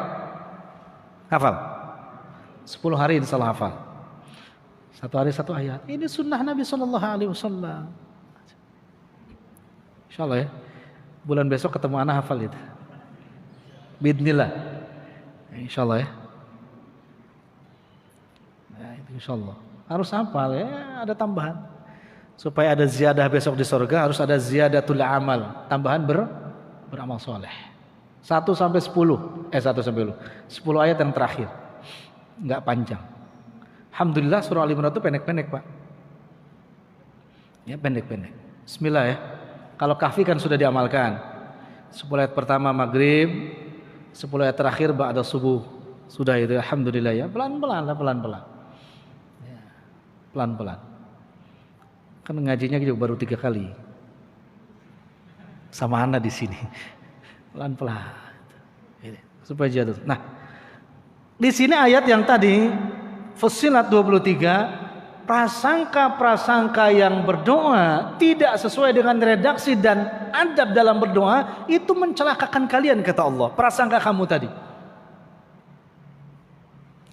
Hafal. 10 hari insya Allah hafal. 1 hari 1 ayat. Ini sunnah Nabi SAW. Insya Allah ya. Bulan besok ketemu anak hafal itu. Bismillah. Insya Allah ya. Nah, itu insya Allah. Harus hafal ya. Ada tambahan. Supaya ada ziyadah besok di surga, harus ada ziyadatul amal. Tambahan beramal soleh. 1 sampai 10. 1 sampai 10 ayat yang terakhir. Enggak panjang. Alhamdulillah surah Al-Imran itu pendek-pendek, Pak. Ya, pendek-pendek. Bismillah ya. Kalau kahfi kan sudah diamalkan. 10 ayat pertama maghrib, 10 ayat terakhir ba'da subuh. Sudah itu, alhamdulillah ya. Pelan-pelan lah, pelan-pelan. Ya, pelan-pelan. Kan ngajinya juga baru 3 kali. Sama Ana di sini. Pelan-pelan. Supaya jatuh. Nah, di sini ayat yang tadi Fussilat 23, prasangka-prasangka yang berdoa tidak sesuai dengan redaksi dan adab dalam berdoa itu mencelakakan kalian, kata Allah. Prasangka kamu tadi.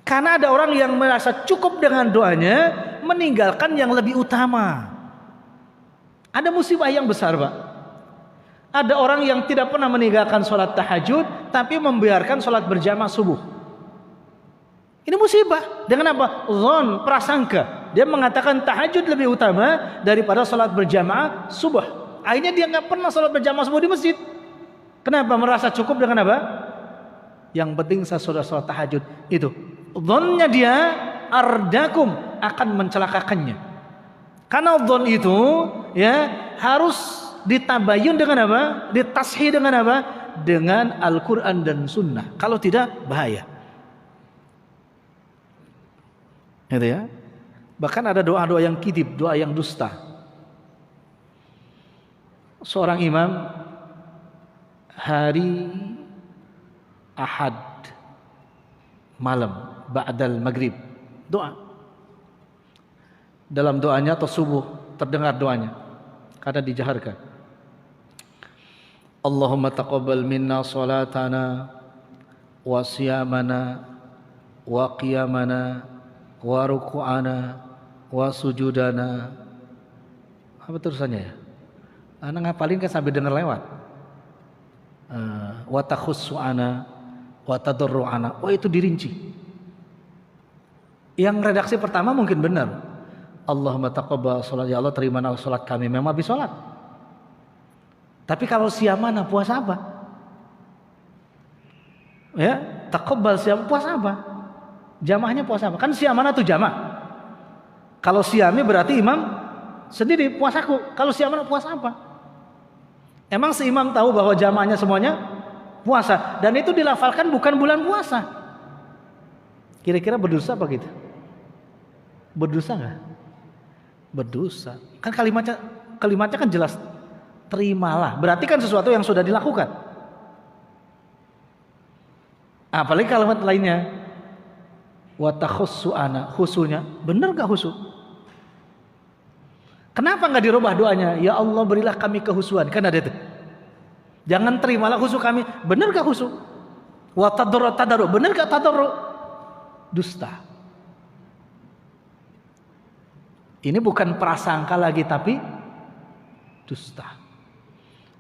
Karena ada orang yang merasa cukup dengan doanya, meninggalkan yang lebih utama. Ada musibah yang besar, Pak. Ada orang yang tidak pernah meninggalkan sholat tahajud, tapi membiarkan sholat berjamaah subuh. Ini musibah. Dengan apa? Zon, prasangka. Dia mengatakan tahajud lebih utama daripada sholat berjamaah subuh. Akhirnya dia nggak pernah sholat berjamaah subuh di masjid. Kenapa? Merasa cukup dengan apa? Yang penting saya sudah sholat tahajud. Itu. Zonnya dia ardakum, akan mencelakakannya. Karena zon itu ya harus ditabayun dengan apa? Ditashih dengan apa? Dengan Al-Quran dan Sunnah. Kalau tidak, bahaya. Gitu ya. Bahkan ada doa-doa yang kidib, doa yang dusta. Seorang imam hari Ahad malam ba'dal maghrib doa. Dalam doanya atau subuh terdengar doanya karena dijaharkan. Allahumma taqabbal minna salatana wa siyamana wa qiyamana wa ruku'ana wa sujudana. Apa terusannya ya? Anak ngapalin kan sambil dengar lewat. Wa takhussu'ana wa tadarru'ana. Oh, itu dirinci. Yang redaksi pertama mungkin benar. Allahumma taqabbal salat, ya Allah terimalah salat kami. Memang habis salat. Tapi kalau siyamana, puasa apa? Ya, taqabbal siyam, puasa apa? Jamaahnya puasa apa? Kan siyamana tuh jamaah. Kalau siyami berarti imam sendiri puasaku. Kalau siyamana puasa apa? Emang si imam tahu bahwa jamaahnya semuanya puasa dan itu dilafalkan bukan bulan puasa. Kira-kira berdosa apa gitu? Berdosa nggak? Berdosa. Kan kalimatnya kan jelas. Terimalah. Berarti kan sesuatu yang sudah dilakukan. Apalagi kalimat lainnya. Wa takhussu'ana, khusunya benar gak khusu? Kenapa gak dirubah doanya? Ya Allah berilah kami kehusuan. Kan ada itu. Jangan terimalah khusu kami. Benar gak khusu? Wa tadarru, benar gak tadarru? Dusta. Ini bukan prasangka lagi tapi dusta.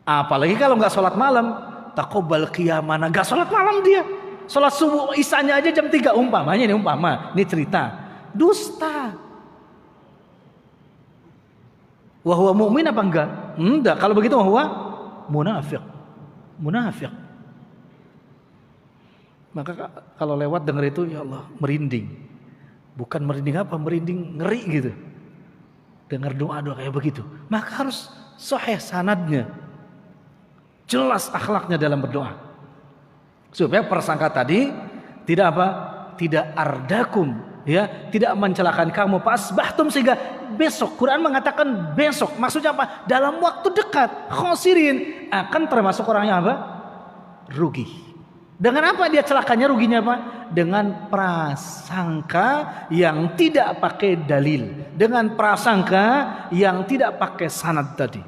Apalagi kalau gak sholat malam. Taqabbal qiyamana, gak sholat malam dia. Sholat subuh isanya aja jam 3 umpamanya, ini umpama, ini cerita. Dusta. Wahwa mu'min apa enggak? Enggak, kalau begitu wahwa munafik. Munafik. Maka kalau lewat dengar itu, ya Allah, merinding. Bukan merinding apa? Merinding ngeri gitu. Dengar doa-doa kayak begitu. Maka harus sahih sanadnya. Jelas akhlaknya dalam berdoa. Supaya persangka tadi tidak apa? Tidak ardakum, ya, tidak mencelakan kamu pas bahtum, sehingga besok Quran mengatakan besok, maksudnya apa? Dalam waktu dekat, khosirin, akan termasuk orang yang apa? Rugi. Dengan apa dia celakanya, ruginya apa? Dengan prasangka yang tidak pakai dalil, dengan prasangka yang tidak pakai sanad tadi,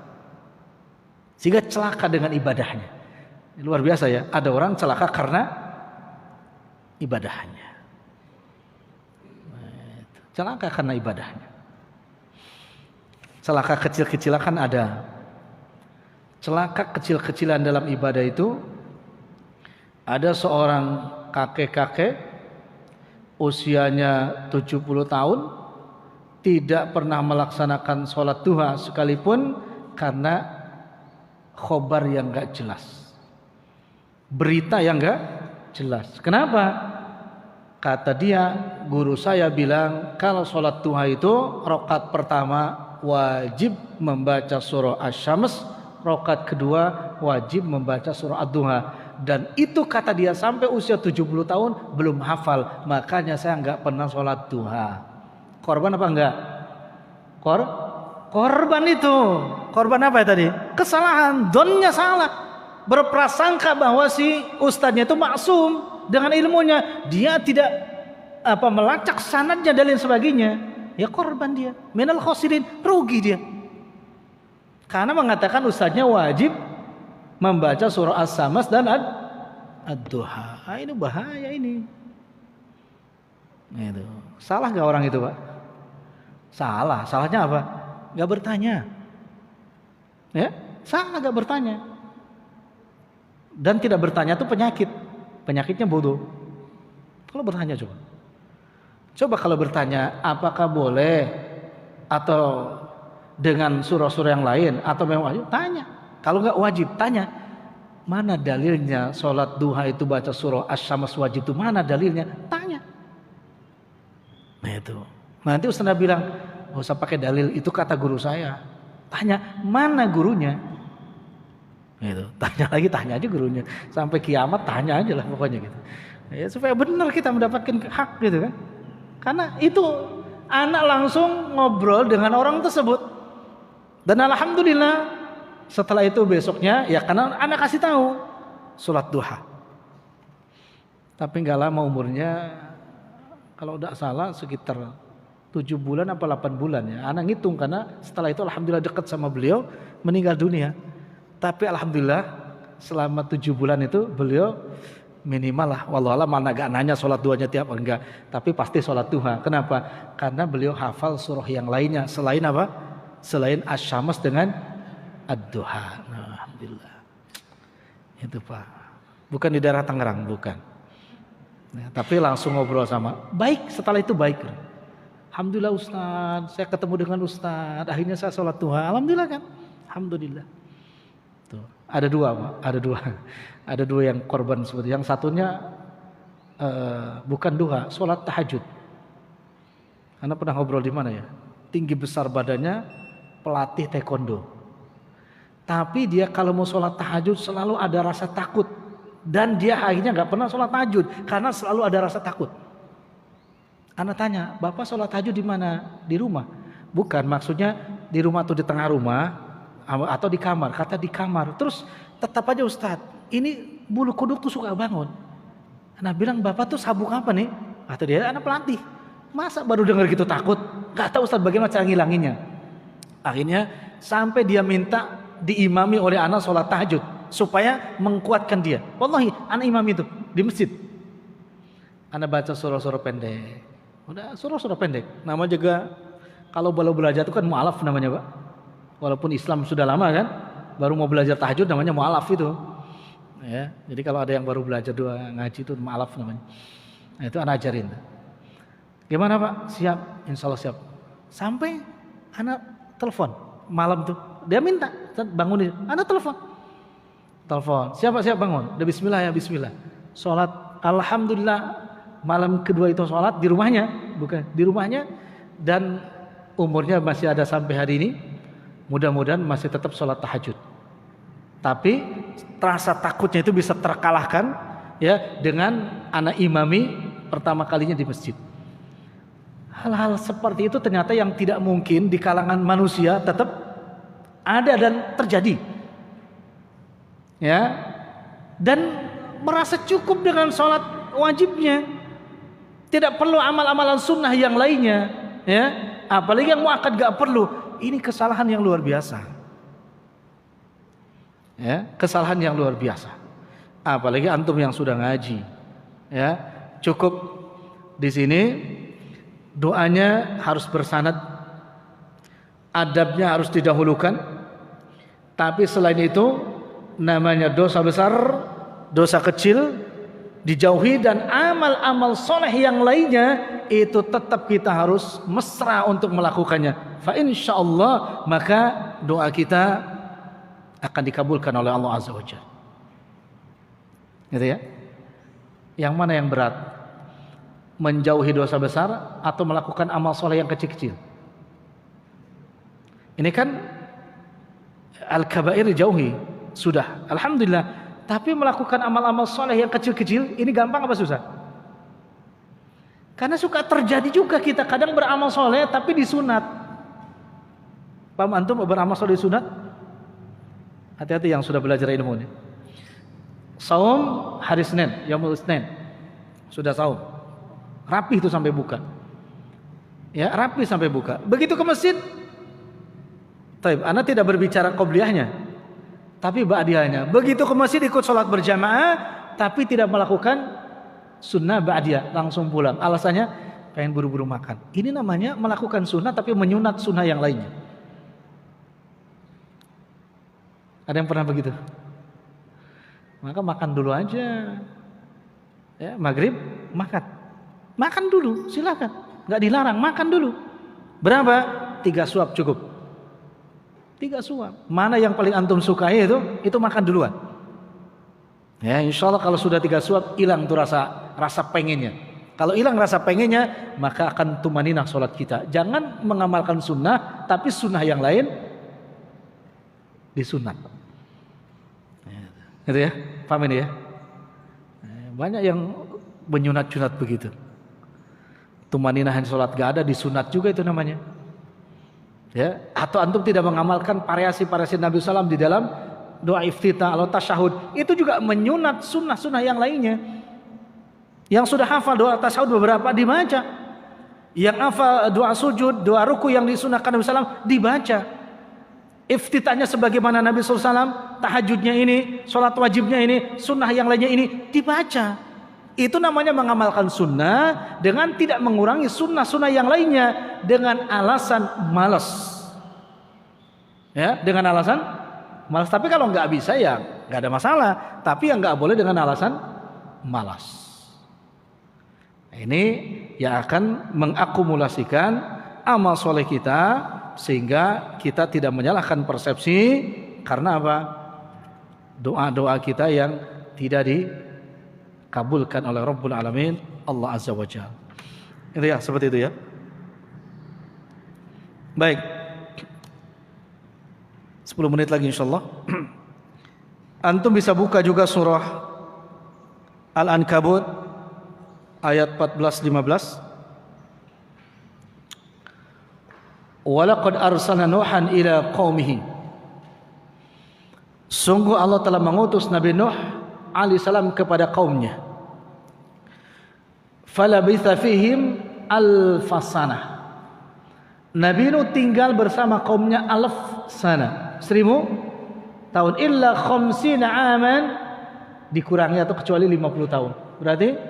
sehingga celaka dengan ibadahnya. Luar biasa ya, ada orang celaka karena ibadahnya. Celaka karena ibadahnya. Celaka kecil-kecilan kan ada. Celaka kecil-kecilan dalam ibadah itu ada seorang kakek-kakek usianya 70 tahun tidak pernah melaksanakan sholat duha sekalipun karena khobar yang gak jelas, berita yang gak jelas. Kenapa? Kata dia, guru saya bilang kalau sholat duha itu rakaat pertama wajib membaca surah Asy-Syams, rakaat kedua wajib membaca surah Ad-Duha. Dan itu kata dia sampai usia 70 tahun belum hafal, makanya saya nggak pernah sholat duha. Korban apa enggak? Korban itu. Korban apa ya tadi? Kesalahan, donnya salah. Berprasangka bahwa si ustadznya itu maksum dengan ilmunya. Dia tidak melacak sanadnya dan lain sebagainya. Ya korban dia. Minal khosirin, rugi dia. Karena mengatakan ustadznya wajib membaca surah As-Samas dan Ad-Duha. Ini bahaya ini. Itu. Salah gak orang itu, Pak? Salah. Salahnya apa? Gak bertanya. Ya, salah gak bertanya. Dan tidak bertanya itu penyakit. Penyakitnya bodoh. Kalau bertanya coba. Coba kalau bertanya apakah boleh atau dengan surah-surah yang lain atau memang wajib, tanya. Kalau nggak wajib, tanya mana dalilnya sholat duha itu baca surah Asy-Syams wajib itu, mana dalilnya? Tanya. Nah itu. Nanti ustaz bilang, nggak usah pakai dalil, itu kata guru saya. Tanya mana gurunya? Itu. Tanya lagi, tanya aja gurunya. Sampai kiamat tanya aja lah pokoknya gitu. Ya, supaya benar kita mendapatkan hak gitu kan? Karena itu anak langsung ngobrol dengan orang tersebut. Dan alhamdulillah setelah itu besoknya ya karena anak kasih tahu sholat duha. Tapi nggak lama umurnya, kalau tidak salah sekitar 7 bulan apa 8 bulan ya. Anak ngitung karena setelah itu alhamdulillah dekat sama beliau, meninggal dunia. Tapi alhamdulillah selama 7 bulan itu beliau minimal lah, wallahualam mana gak nanya sholat duhanya tiap enggak, tapi pasti sholat duha. Kenapa? Karena beliau hafal surah yang lainnya selain apa? Selain Asy-Syams dengan Ad-Duha. Nah, alhamdulillah. Itu Pak. Bukan di daerah Tangerang, bukan. Nah, tapi langsung ngobrol sama. Baik, setelah itu baik. Alhamdulillah Ustaz, saya ketemu dengan Ustaz. Akhirnya saya sholat duha. Alhamdulillah kan? Alhamdulillah. Tuh. Ada dua Pak, ada dua yang korban seperti yang satunya bukan duha, sholat tahajud. Anda pernah ngobrol di mana ya? Tinggi besar badannya, pelatih taekwondo. Tapi dia kalau mau sholat tahajud selalu ada rasa takut. Dan dia akhirnya gak pernah sholat tahajud karena selalu ada rasa takut. Anak tanya, Bapak sholat tahajud di mana? Di rumah? Bukan, maksudnya di rumah atau di tengah rumah atau di kamar. Kata di kamar. Terus tetap aja Ustadz, ini bulu kuduk tuh suka bangun. Anak bilang, Bapak tuh sabuk apa nih? Kata dia, anak pelatih. Masa baru dengar gitu takut? Gak tahu Ustadz bagaimana cara ngilanginnya. Akhirnya sampai dia minta diimami oleh anak sholat tahajud supaya mengkuatkan dia. Wallahi anak imam itu di masjid. Anak baca surah-surah pendek. Udah surah-surah pendek. Nama juga kalau baru belajar itu kan mu'alaf namanya Pak. Walaupun Islam sudah lama kan, baru mau belajar tahajud namanya mu'alaf itu. Ya, jadi kalau ada yang baru belajar dua ngaji itu mu'alaf namanya. Nah, itu anak ajarin. Gimana Pak? Siap, insya Allah siap. Sampai anak telepon malam tuh, dia minta bangunin, anak telepon, siapa bangun, udah bismillah ya bismillah, sholat, alhamdulillah malam kedua itu sholat di rumahnya, bukan di rumahnya, dan umurnya masih ada sampai hari ini, mudah-mudahan masih tetap sholat tahajud. Tapi rasa takutnya itu bisa terkalahkan ya dengan anak imami pertama kalinya di masjid. Hal-hal seperti itu ternyata yang tidak mungkin di kalangan manusia tetap ada dan terjadi. Ya. Dan merasa cukup dengan sholat wajibnya. Tidak perlu amal-amalan sunnah yang lainnya, ya. Apalagi yang muakkad gak perlu. Ini kesalahan yang luar biasa. Ya, kesalahan yang luar biasa. Apalagi antum yang sudah ngaji, ya. cukup di sini. Doanya harus bersanad, adabnya harus didahulukan. Tapi selain itu namanya dosa besar, dosa kecil dijauhi, dan amal-amal soleh yang lainnya itu tetap kita harus mesra untuk melakukannya. Fa insyaallah maka doa kita akan dikabulkan oleh Allah Azza wa Jalla. Gitu ya. Yang mana yang berat? Menjauhi dosa besar atau melakukan amal soleh yang kecil-kecil? Ini kan al-kabair dijauhi, sudah, alhamdulillah. Tapi melakukan amal-amal soleh yang kecil-kecil ini gampang apa susah? Karena suka terjadi juga kita kadang beramal soleh tapi disunat. Paham antum beramal soleh disunat? Hati-hati yang sudah belajar ilmu ini. Saum hari Senin, yaumul Isnin, sudah saum, rapi itu sampai buka. Ya, rapi sampai buka. Begitu ke masjid, taib, ana tidak berbicara qobliyahnya, tapi ba'diyahnya. Begitu ke masjid ikut sholat berjamaah, tapi tidak melakukan sunnah ba'diyah, langsung pulang. Alasannya pengen buru-buru makan. Ini namanya melakukan sunnah tapi menyunat sunnah yang lainnya. Ada yang pernah begitu? Maka makan dulu aja. Ya, maghrib makan dulu, silakan, nggak dilarang, makan dulu. Berapa? 3 suap cukup. 3 suap. Mana yang paling antum sukai itu makan duluan. Ya, insya Allah kalau sudah 3 suap hilang tuh rasa pengennya. Kalau hilang rasa pengennya, maka akan tumaninah sholat kita. Jangan mengamalkan sunnah, tapi sunnah yang lain disunat. Gitu ya, paham ini ya? Banyak yang menyunat-sunat begitu. Tumaninahan sholat gak ada, disunat juga itu namanya. Ya, atau antum tidak mengamalkan variasi-variasi Nabi SAW di dalam doa iftitah atau tasyahud, itu juga menyunat sunnah-sunnah yang lainnya. Yang sudah hafal doa tasyahud beberapa dibaca. Yang hafal doa sujud, doa ruku yang disunahkan Nabi SAW dibaca. Iftitahnya sebagaimana Nabi SAW, tahajudnya ini, sholat wajibnya ini, sunnah yang lainnya ini dibaca. Itu namanya mengamalkan sunnah dengan tidak mengurangi sunnah-sunnah yang lainnya dengan alasan malas. Ya, dengan alasan malas. Tapi kalau nggak bisa ya nggak ada masalah. Tapi yang nggak boleh dengan alasan malas. Ini yang akan mengakumulasikan amal soleh kita sehingga kita tidak menyalahkan persepsi karena apa? Doa-doa kita yang tidak dikabulkan oleh Rabbul Alamin Allah Azza wa Jalla. Itu ya, seperti itu ya. Baik. 10 menit lagi insyaallah. Antum bisa buka juga surah Al-Ankabut ayat 14-15. Walaqad arsalna Nuhan ila qaumihi. Sungguh Allah telah mengutus Nabi Nuh alaihissalam kepada kaumnya. Falabitha fihim alfasanah. Nabi Nuh tinggal bersama kaumnya alf sana, 1000 tahun, illa khamsina aman, dikurangi atau kecuali 50 tahun. Berarti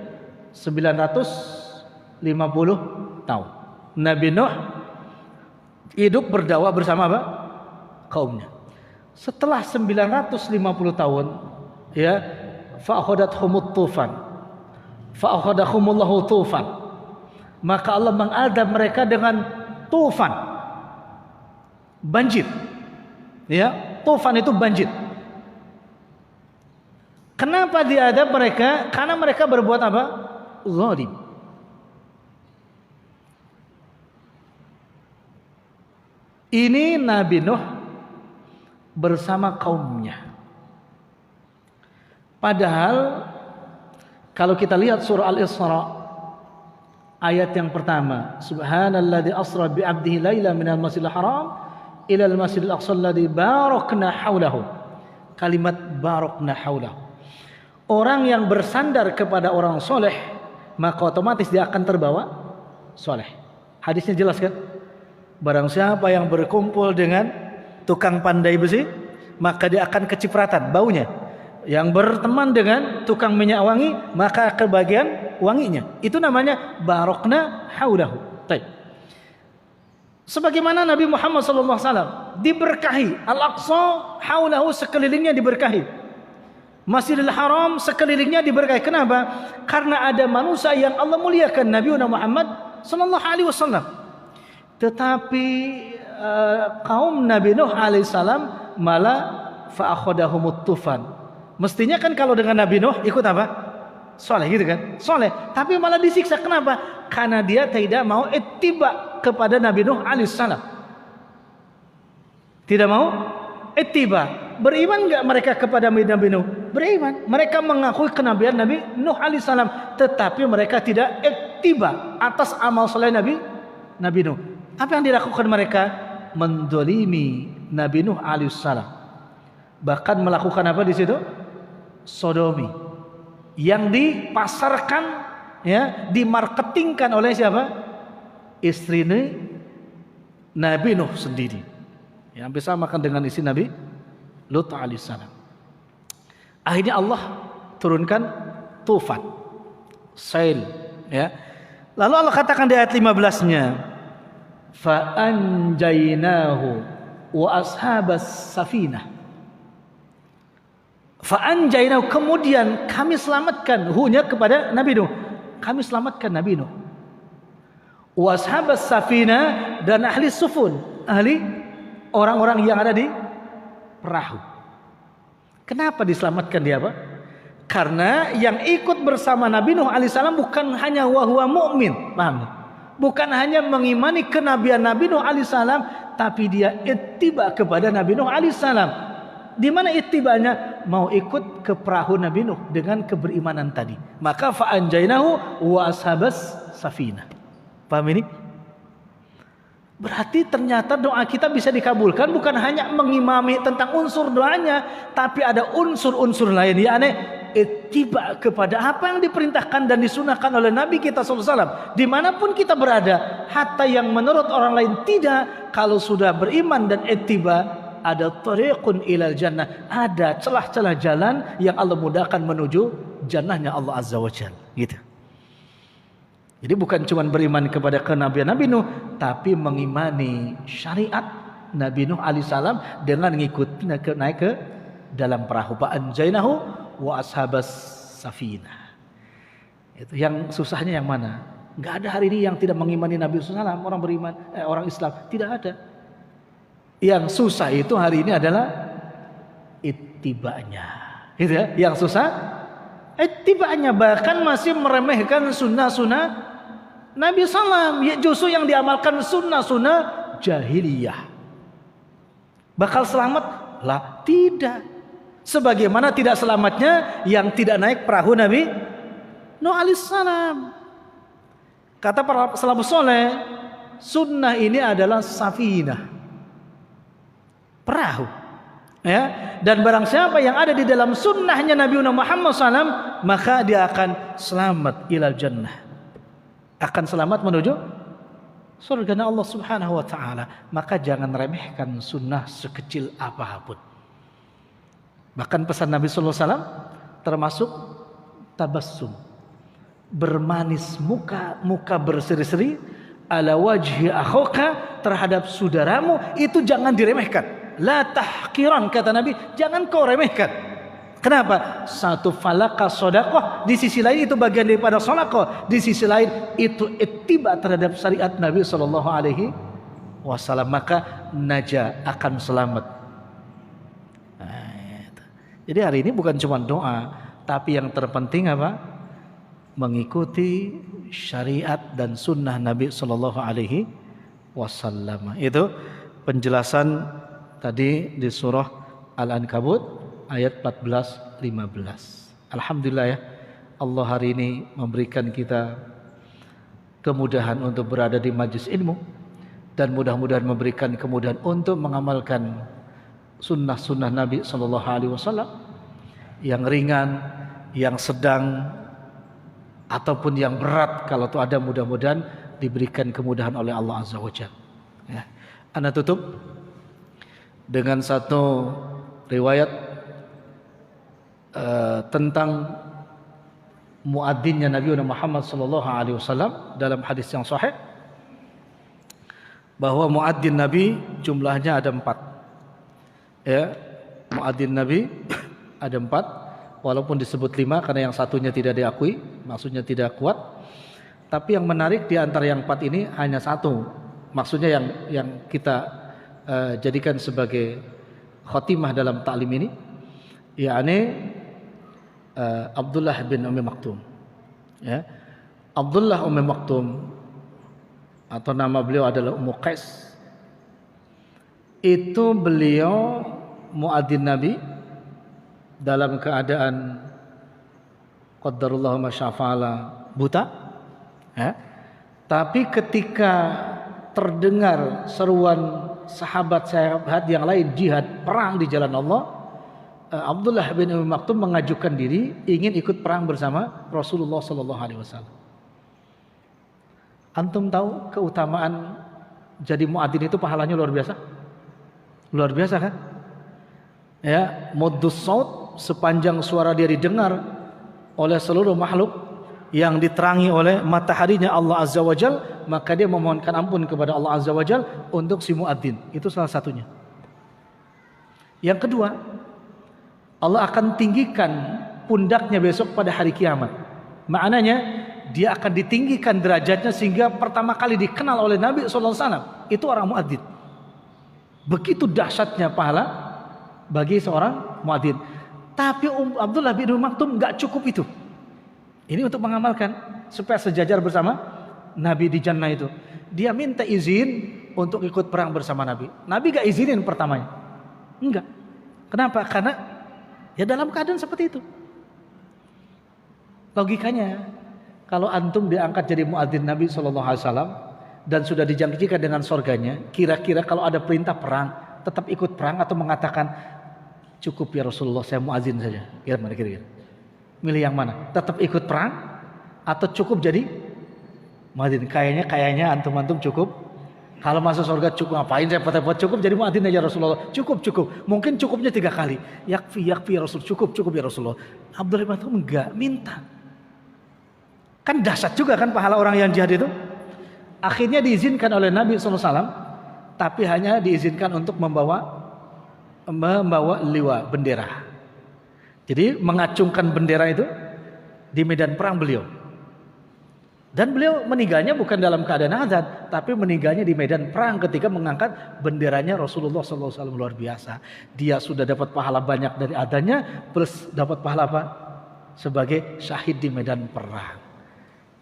950 tahun. Nabi Nuh hidup berdakwah bersama apa? Kaumnya. Setelah 950 tahun, ya, fa'akhadathumut tufan. Fa'akhadahumullahu tufan. Maka Allah mengadab mereka dengan tufan. Banjir. Ya, tufan itu banjir. Kenapa diadab mereka? Karena mereka berbuat apa? Zalim. Ini Nabi Nuh bersama kaumnya. Padahal kalau kita lihat surah Al-Isra ayat yang pertama, Subhanalladzi asra bi 'abdihi laila minal masjidil haram ila al-masjidil aqsa alladzi barakna haulahu. Kalimat barakna haulahu. Orang yang bersandar kepada orang soleh, maka otomatis dia akan terbawa soleh. Hadisnya jelas kan? Barang siapa yang berkumpul dengan tukang pandai besi, maka dia akan kecipratan baunya. Yang berteman dengan tukang minyak wangi, maka kebagian wanginya. Itu namanya barokna haulahu. Baik. Sebagaimana Nabi Muhammad SAW diberkahi, Al-Aqsa haulahu sekelilingnya diberkahi, Masjidil Haram sekelilingnya diberkahi. Kenapa? Karena ada manusia yang Allah muliakan, Nabi Muhammad SAW. Tetapi kaum Nabi Nuh alaihissalam malah fa'akhadahumut tufan. Mestinya kan kalau dengan Nabi Nuh ikut apa? Soleh gitu kan? Soleh. Tapi malah disiksa. Kenapa? Karena dia tidak mau ittiba kepada Nabi Nuh alaihissalam. Tidak mau ittiba. Beriman enggak mereka kepada Nabi Nuh? Beriman. Mereka mengakui kenabian Nabi Nuh alaihissalam, tetapi mereka tidak ittiba atas amal soleh Nabi Nuh. Apa yang dilakukan mereka? Mendolimi Nabi Nuh alaihissalam. Bahkan melakukan apa di situ? Sodomi. Yang dipasarkan, ya, dimarketingkan oleh siapa? Istri Nabi Nuh sendiri. Ya, hampir sama kan dengan istri Nabi Lut alaihissalam. Akhirnya Allah turunkan tufan, sail, ya. Lalu Allah katakan di ayat 15-nya, fa anjaynahu wa ashabas safinah. Fa anjaynahu, kemudian kami selamatkan hunya kepada Nabi Nuh. Kami selamatkan Nabi Nuh. Wa ashabas safinah, dan ahli sufun, ahli orang-orang yang ada di perahu. Kenapa diselamatkan dia, Pak? Karena yang ikut bersama Nabi Nuh alaihissalam bukan hanya wahwa mu'min, paham? Bukan hanya mengimani kenabian Nabi Nuh alaihissalam, tapi dia ittiba kepada Nabi Nuh alaihissalam. Di mana ittibanya? Mau ikut ke perahu Nabi Nuh dengan keberimanan tadi. Maka fa'anjainahu wa ashabas safinah. Paham ini? Berarti ternyata doa kita bisa dikabulkan bukan hanya mengimami tentang unsur doanya, tapi ada unsur-unsur lain, yakni ittiba kepada apa yang diperintahkan dan disunahkan oleh Nabi kita SAW. Dimanapun kita berada, hatta yang menurut orang lain tidak, kalau sudah beriman dan ittiba, ada tariqun ilal jannah, ada celah-celah jalan yang Allah mudahkan menuju jannahnya Allah Azza wa Jalla, gitu. Jadi bukan cuma beriman kepada kenabian Nabi Nuh, tapi mengimani syariat Nabi Nuh alaihissalam dengan mengikuti naik ke dalam perahu. Fa anjainahu wa ashabas safinah. Itu yang susahnya yang mana? Enggak ada hari ini yang tidak mengimani Nabi SAW, orang beriman, orang Islam, tidak ada. Yang susah itu hari ini adalah ittibanya, gitu ya. Yang susah ittibanya, bahkan masih meremehkan sunnah-sunnah Nabi SAW. Ya, justru yang diamalkan sunnah-sunnah jahiliyah. Bakal selamat? Lah, tidak. Sebagaimana tidak selamatnya yang tidak naik perahu Nabi Nuh alaihissalam. Kata para salafus saleh, sunnah ini adalah safinah, perahu, ya. Dan barang siapa yang ada di dalam sunnahnya Nabi Muhammad SAW, maka dia akan selamat ilal jannah, akan selamat menuju surga Allah Subhanahu wa taala. Maka jangan remehkan sunnah sekecil apapun. Bahkan pesan Nabi sallallahu alaihi wasallam termasuk tabassum, bermanis muka, muka berseri-seri ala wajhi akhoka, terhadap saudaramu, itu jangan diremehkan. La tahqiran, kata Nabi, jangan kau remehkan. Kenapa? Satu falaka sodakoh, di sisi lain itu bagian daripada sodakoh, di sisi lain itu ittiba terhadap syariat Nabi Sallallahu Alaihi Wasallam, maka naja, akan selamat. Nah, jadi hari ini bukan cuma doa, tapi yang terpenting apa? Mengikuti syariat dan sunnah Nabi Sallallahu Alaihi Wasallam. Itu penjelasan tadi di surah Al-Ankabut ayat 14-15. Alhamdulillah ya, Allah hari ini memberikan kita kemudahan untuk berada di majlis ilmu, dan mudah-mudahan memberikan kemudahan untuk mengamalkan sunnah-sunnah Nabi Sallallahu Alaihi Wasallam, yang ringan, yang sedang, ataupun yang berat. Kalau itu ada, mudah-mudahan diberikan kemudahan oleh Allah Azza wa Jalla. Ya. Ana tutup dengan satu riwayat tentang muadzinnya Nabi Muhammad sallallahu alaihi wasallam dalam hadis yang sahih bahwa muadzin Nabi jumlahnya ada 4. Ya, muadzin Nabi ada 4, walaupun disebut 5 karena yang satunya tidak diakui, maksudnya tidak kuat. Tapi yang menarik di antara yang 4 ini hanya satu, maksudnya yang kita jadikan sebagai khotimah dalam ta'lim ini, yakni Abdullah bin Ummi Maktum. Ya, Abdullah Ummi Maktum atau nama beliau adalah Ummu Qais. Itu beliau muadzin Nabi dalam keadaan qaddarullahu ma syafa'ala, buta. Ya. Tapi ketika terdengar seruan sahabat-sahabat yang lain jihad, perang di jalan Allah, Abdullah bin Ummi Maktum mengajukan diri ingin ikut perang bersama Rasulullah sallallahu alaihi wasallam. Antum tahu keutamaan jadi muadzin itu pahalanya luar biasa? Luar biasa kan? Ya, muddus saut, sepanjang suara dia didengar oleh seluruh makhluk yang diterangi oleh mataharinya Allah Azza wa Jal, maka dia memohonkan ampun kepada Allah Azza wa Jal untuk si muadzin. Itu salah satunya. Yang kedua, Allah akan tinggikan pundaknya besok pada hari kiamat. Maknanya dia akan ditinggikan derajatnya sehingga pertama kali dikenal oleh Nabi SAW itu orang muadzin. Begitu dahsyatnya pahala bagi seorang muadzin. Tapi Abdullah bin Ummi Maktum nggak cukup itu. Ini untuk mengamalkan supaya sejajar bersama Nabi di Jannah itu. Dia minta izin untuk ikut perang bersama Nabi. Nabi nggak izinin pertamanya. Enggak. Kenapa? Karena ya dalam keadaan seperti itu. Logikanya, kalau antum diangkat jadi muadzin Nabi SAW dan sudah dijanjikan dengan surganya, kira-kira kalau ada perintah perang, tetap ikut perang atau mengatakan cukup ya Rasulullah, saya muadzin saja? Kira-kira milih yang mana? Tetap ikut perang atau cukup jadi muadzin? Kayaknya antum cukup. Kalau masuk surga cukup, ngapain saya repot-repot? Cukup jadi muadzin aja Rasulullah. Cukup. Mungkin cukupnya 3 kali. Yakfi ya Rasul. Cukup ya Rasulullah. Abdullah bin Maktum enggak, minta. Kan dahsyat juga kan pahala orang yang jihad itu. Akhirnya diizinkan oleh Nabi SAW, tapi hanya diizinkan untuk membawa liwa, bendera. Jadi mengacungkan bendera itu di medan perang beliau. Dan beliau meninggalnya bukan dalam keadaan azan, tapi meninggalnya di medan perang ketika mengangkat benderanya Rasulullah SAW. Luar biasa. Dia sudah dapat pahala banyak dari adanya, plus dapat pahala apa? Sebagai syahid di medan perang.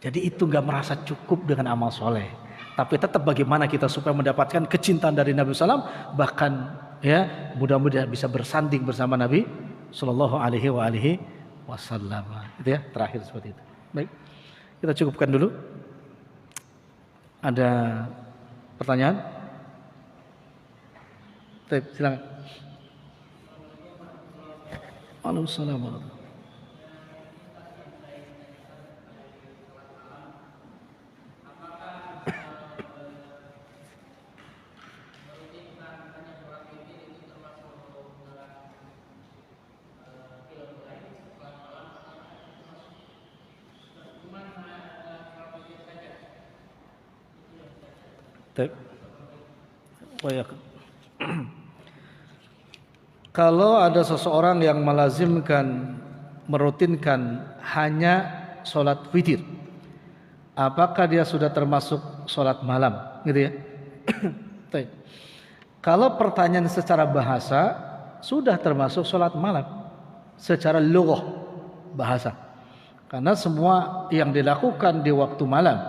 Jadi itu nggak merasa cukup dengan amal soleh, tapi tetap bagaimana kita supaya mendapatkan kecintaan dari Nabi SAW, bahkan ya mudah-mudahan bisa bersanding bersama Nabi Sallallahu Alaihi Wasallam. Itu ya, terakhir seperti itu. Baik, kita cukupkan dulu. Ada pertanyaan? Silakan. Waalaikumsalam. Kalau ada seseorang yang melazimkan, merutinkan hanya sholat witir, apakah dia sudah termasuk sholat malam? Gitu ya. Kalau pertanyaan secara bahasa, sudah termasuk sholat malam secara lughah bahasa, karena semua yang dilakukan di waktu malam,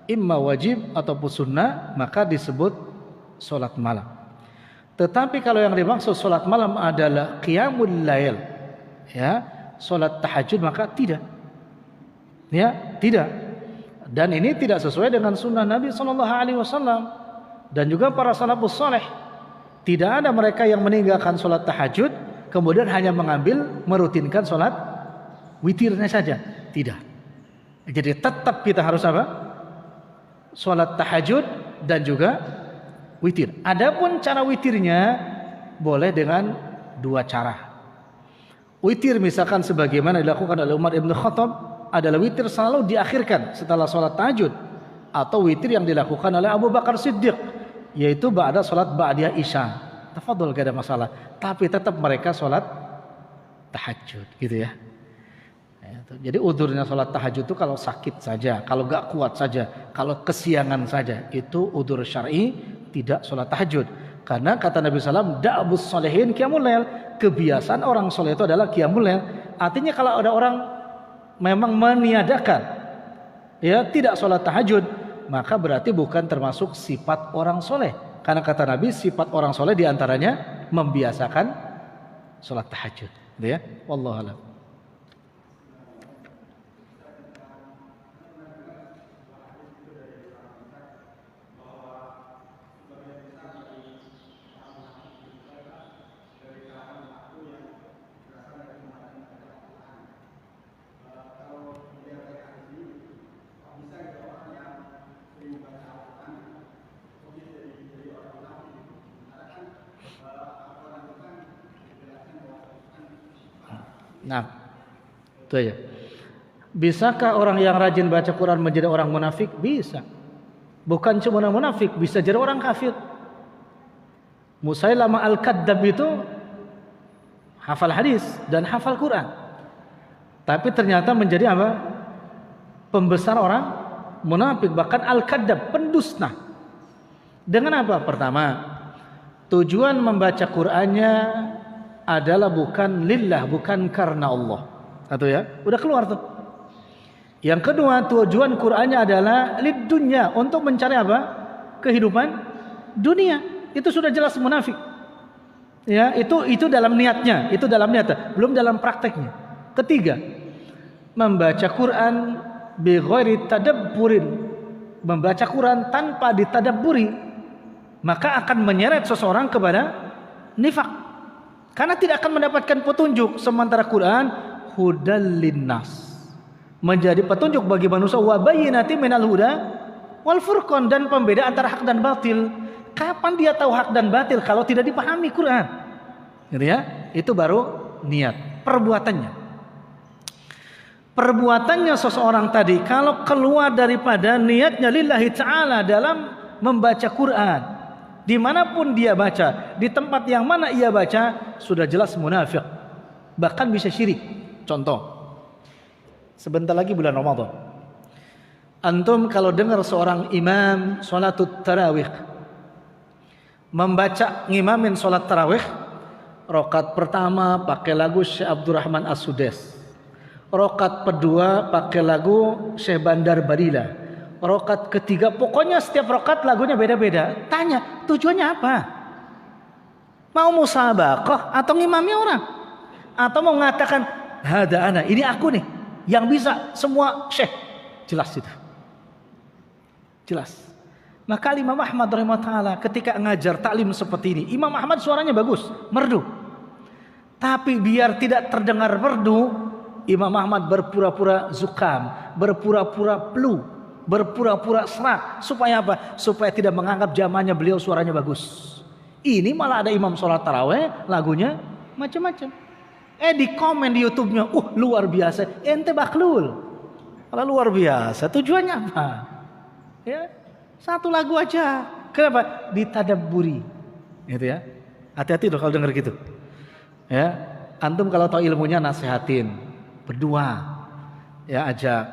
imma wajib ataupun sunnah, maka disebut sholat malam. Tetapi kalau yang dimaksud sholat malam adalah qiyamul lail, ya, sholat tahajud, maka tidak, ya, tidak. Dan ini tidak sesuai dengan sunnah Nabi SAW dan juga para salafus saleh. Tidak ada mereka yang meninggalkan sholat tahajud kemudian hanya merutinkan sholat witirnya saja. Tidak. Jadi tetap kita harus apa? Sholat tahajud dan juga witir. Adapun cara witirnya boleh dengan 2 cara. Witir misalkan sebagaimana dilakukan oleh Umar ibn Khattab adalah witir selalu diakhirkan setelah sholat tahajud, atau witir yang dilakukan oleh Abu Bakar Siddiq, yaitu ba'da sholat ba'diyah isya. Tafadhol, gak ada masalah. Tapi tetap mereka sholat tahajud, gitu ya. Jadi udurnya sholat tahajud itu kalau sakit saja, kalau gak kuat saja, kalau kesiangan saja, itu udur syar'i, tidak sholat tahajud. Karena kata Nabi SAW, da'bus solehin qiyamul lail, kebiasaan orang soleh itu adalah qiyamul lail. Artinya kalau ada orang memang meniadakan, ya, tidak sholat tahajud, maka berarti bukan termasuk sifat orang soleh. Karena kata Nabi, sifat orang soleh diantaranya membiasakan sholat tahajud, gitu ya. Wallahu a'lam. Nah, itu aja. Bisakah orang yang rajin baca Quran menjadi orang munafik? Bisa. Bukan cuma orang munafik, bisa jadi orang kafir. Musailamah al-Kadzdzab itu hafal hadis dan hafal Quran, tapi ternyata menjadi apa? Pembesar orang munafik, bahkan al-Kadzdzab, pendusta. Dengan apa? Pertama, tujuan membaca Qurannya adalah bukan lillah, bukan karena Allah. Atau ya, udah keluar tuh. Yang kedua, tujuan Qur'annya adalah lid dunya, untuk mencari apa? Kehidupan dunia. Itu sudah jelas munafik. Ya, itu dalam niatnya, itu dalam niatnya, belum dalam prakteknya. Ketiga, membaca Quran bi ghairi tadabburin, membaca Quran tanpa ditadabburi, maka akan menyeret seseorang kepada nifak. Karena tidak akan mendapatkan petunjuk. Sementara Quran hudal linnas, menjadi petunjuk bagi manusia, wa bayyinatin minal huda wal furqan, dan pembeda antara hak dan batil. Kapan dia tahu hak dan batil kalau tidak dipahami Quran? Gitu ya? Itu baru niat, perbuatannya. Perbuatannya seseorang tadi kalau keluar daripada niatnya lillahi ta'ala dalam membaca Quran, dimanapun dia baca, di tempat yang mana ia baca, sudah jelas munafik, bahkan bisa syirik. Contoh, sebentar lagi bulan Ramadan, antum kalau dengar seorang imam sholatut tarawih membaca ngimamin sholat tarawih, rakaat pertama pakai lagu Syekh Abdurrahman As-Sudais, rakaat kedua pakai lagu Syekh Bandar Badila, rakaat ketiga, pokoknya setiap rakaat lagunya beda-beda. Tanya, tujuannya apa? Mau musabaqah atau ngimami orang? Atau mau mengatakan, hada ana, ini aku nih yang bisa semua syekh? Jelas itu. Jelas. Maka Imam Ahmad rahimahullah ketika ngajar taklim seperti ini, Imam Ahmad suaranya bagus, merdu. Tapi biar tidak terdengar merdu, Imam Ahmad berpura-pura zukam, berpura-pura flu, berpura-pura serak. Supaya apa? Supaya tidak menganggap jamaahnya beliau suaranya bagus. Ini malah ada imam sholat taraweh, lagunya macam-macam. Di komen di YouTube-nya, luar biasa, ente baklul. Kalau luar biasa, tujuannya apa? Ya, satu lagu aja. Kenapa? Ditadabburi. Gitu ya. Hati-hati loh kalau dengar gitu. Ya, antum kalau tahu ilmunya nasihatin, berdua. Ya, ajak,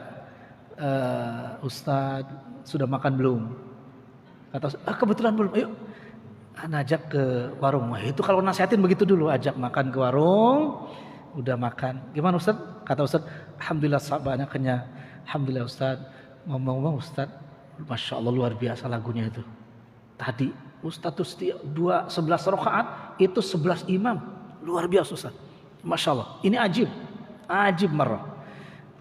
Ustadz sudah makan belum? Kata kebetulan belum. Ayo, ajak ke warung. Wah, itu kalau nasihatin begitu dulu, ajak makan ke warung. Udah makan, gimana Ustadz? Kata Ustadz, alhamdulillah sahabatnya kenyang. Alhamdulillah Ustadz. Ngomong-ngomong Ustadz, Masya Allah luar biasa lagunya itu. Tadi Ustadz tuh 11 rakaat itu 11 imam, luar biasa Ustadz. Masya Allah, ini ajib marah.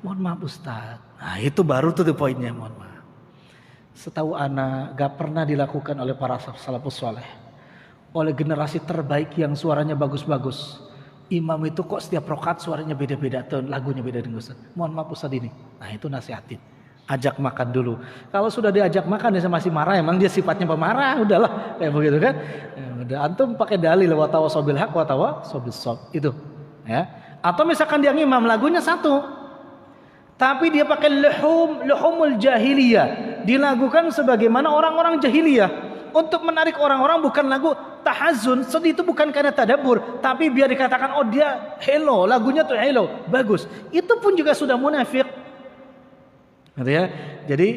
Mohon maaf Ustadz. Nah itu baru tuh poinnya, mohon maaf. Setahu anak gak pernah dilakukan oleh para salafus saleh, oleh generasi terbaik yang suaranya bagus-bagus. Imam itu kok setiap rakaat suaranya beda-beda atau lagunya beda dengan Ustaz. Mohon maaf Ustaz ini. Nah itu nasihatin. Ajak makan dulu. Kalau sudah diajak makan dia masih marah, emang dia sifatnya pemarah, udahlah kayak begitu kan. Ya, udah antum pakai dalil wa tawasaw bil haq wa tawasaw bis shab. Itu. Ya. Atau misalkan dia ngimam lagunya satu. Tapi dia pakai luhumul jahiliyah, dilakukan sebagaimana orang-orang jahiliyah untuk menarik orang-orang, bukan lagu tahazun. Sedih itu bukan karena tadabbur, tapi biar dikatakan oh dia hello, lagunya tuh hello, bagus. Itu pun juga sudah munafik. Gitu ya. Jadi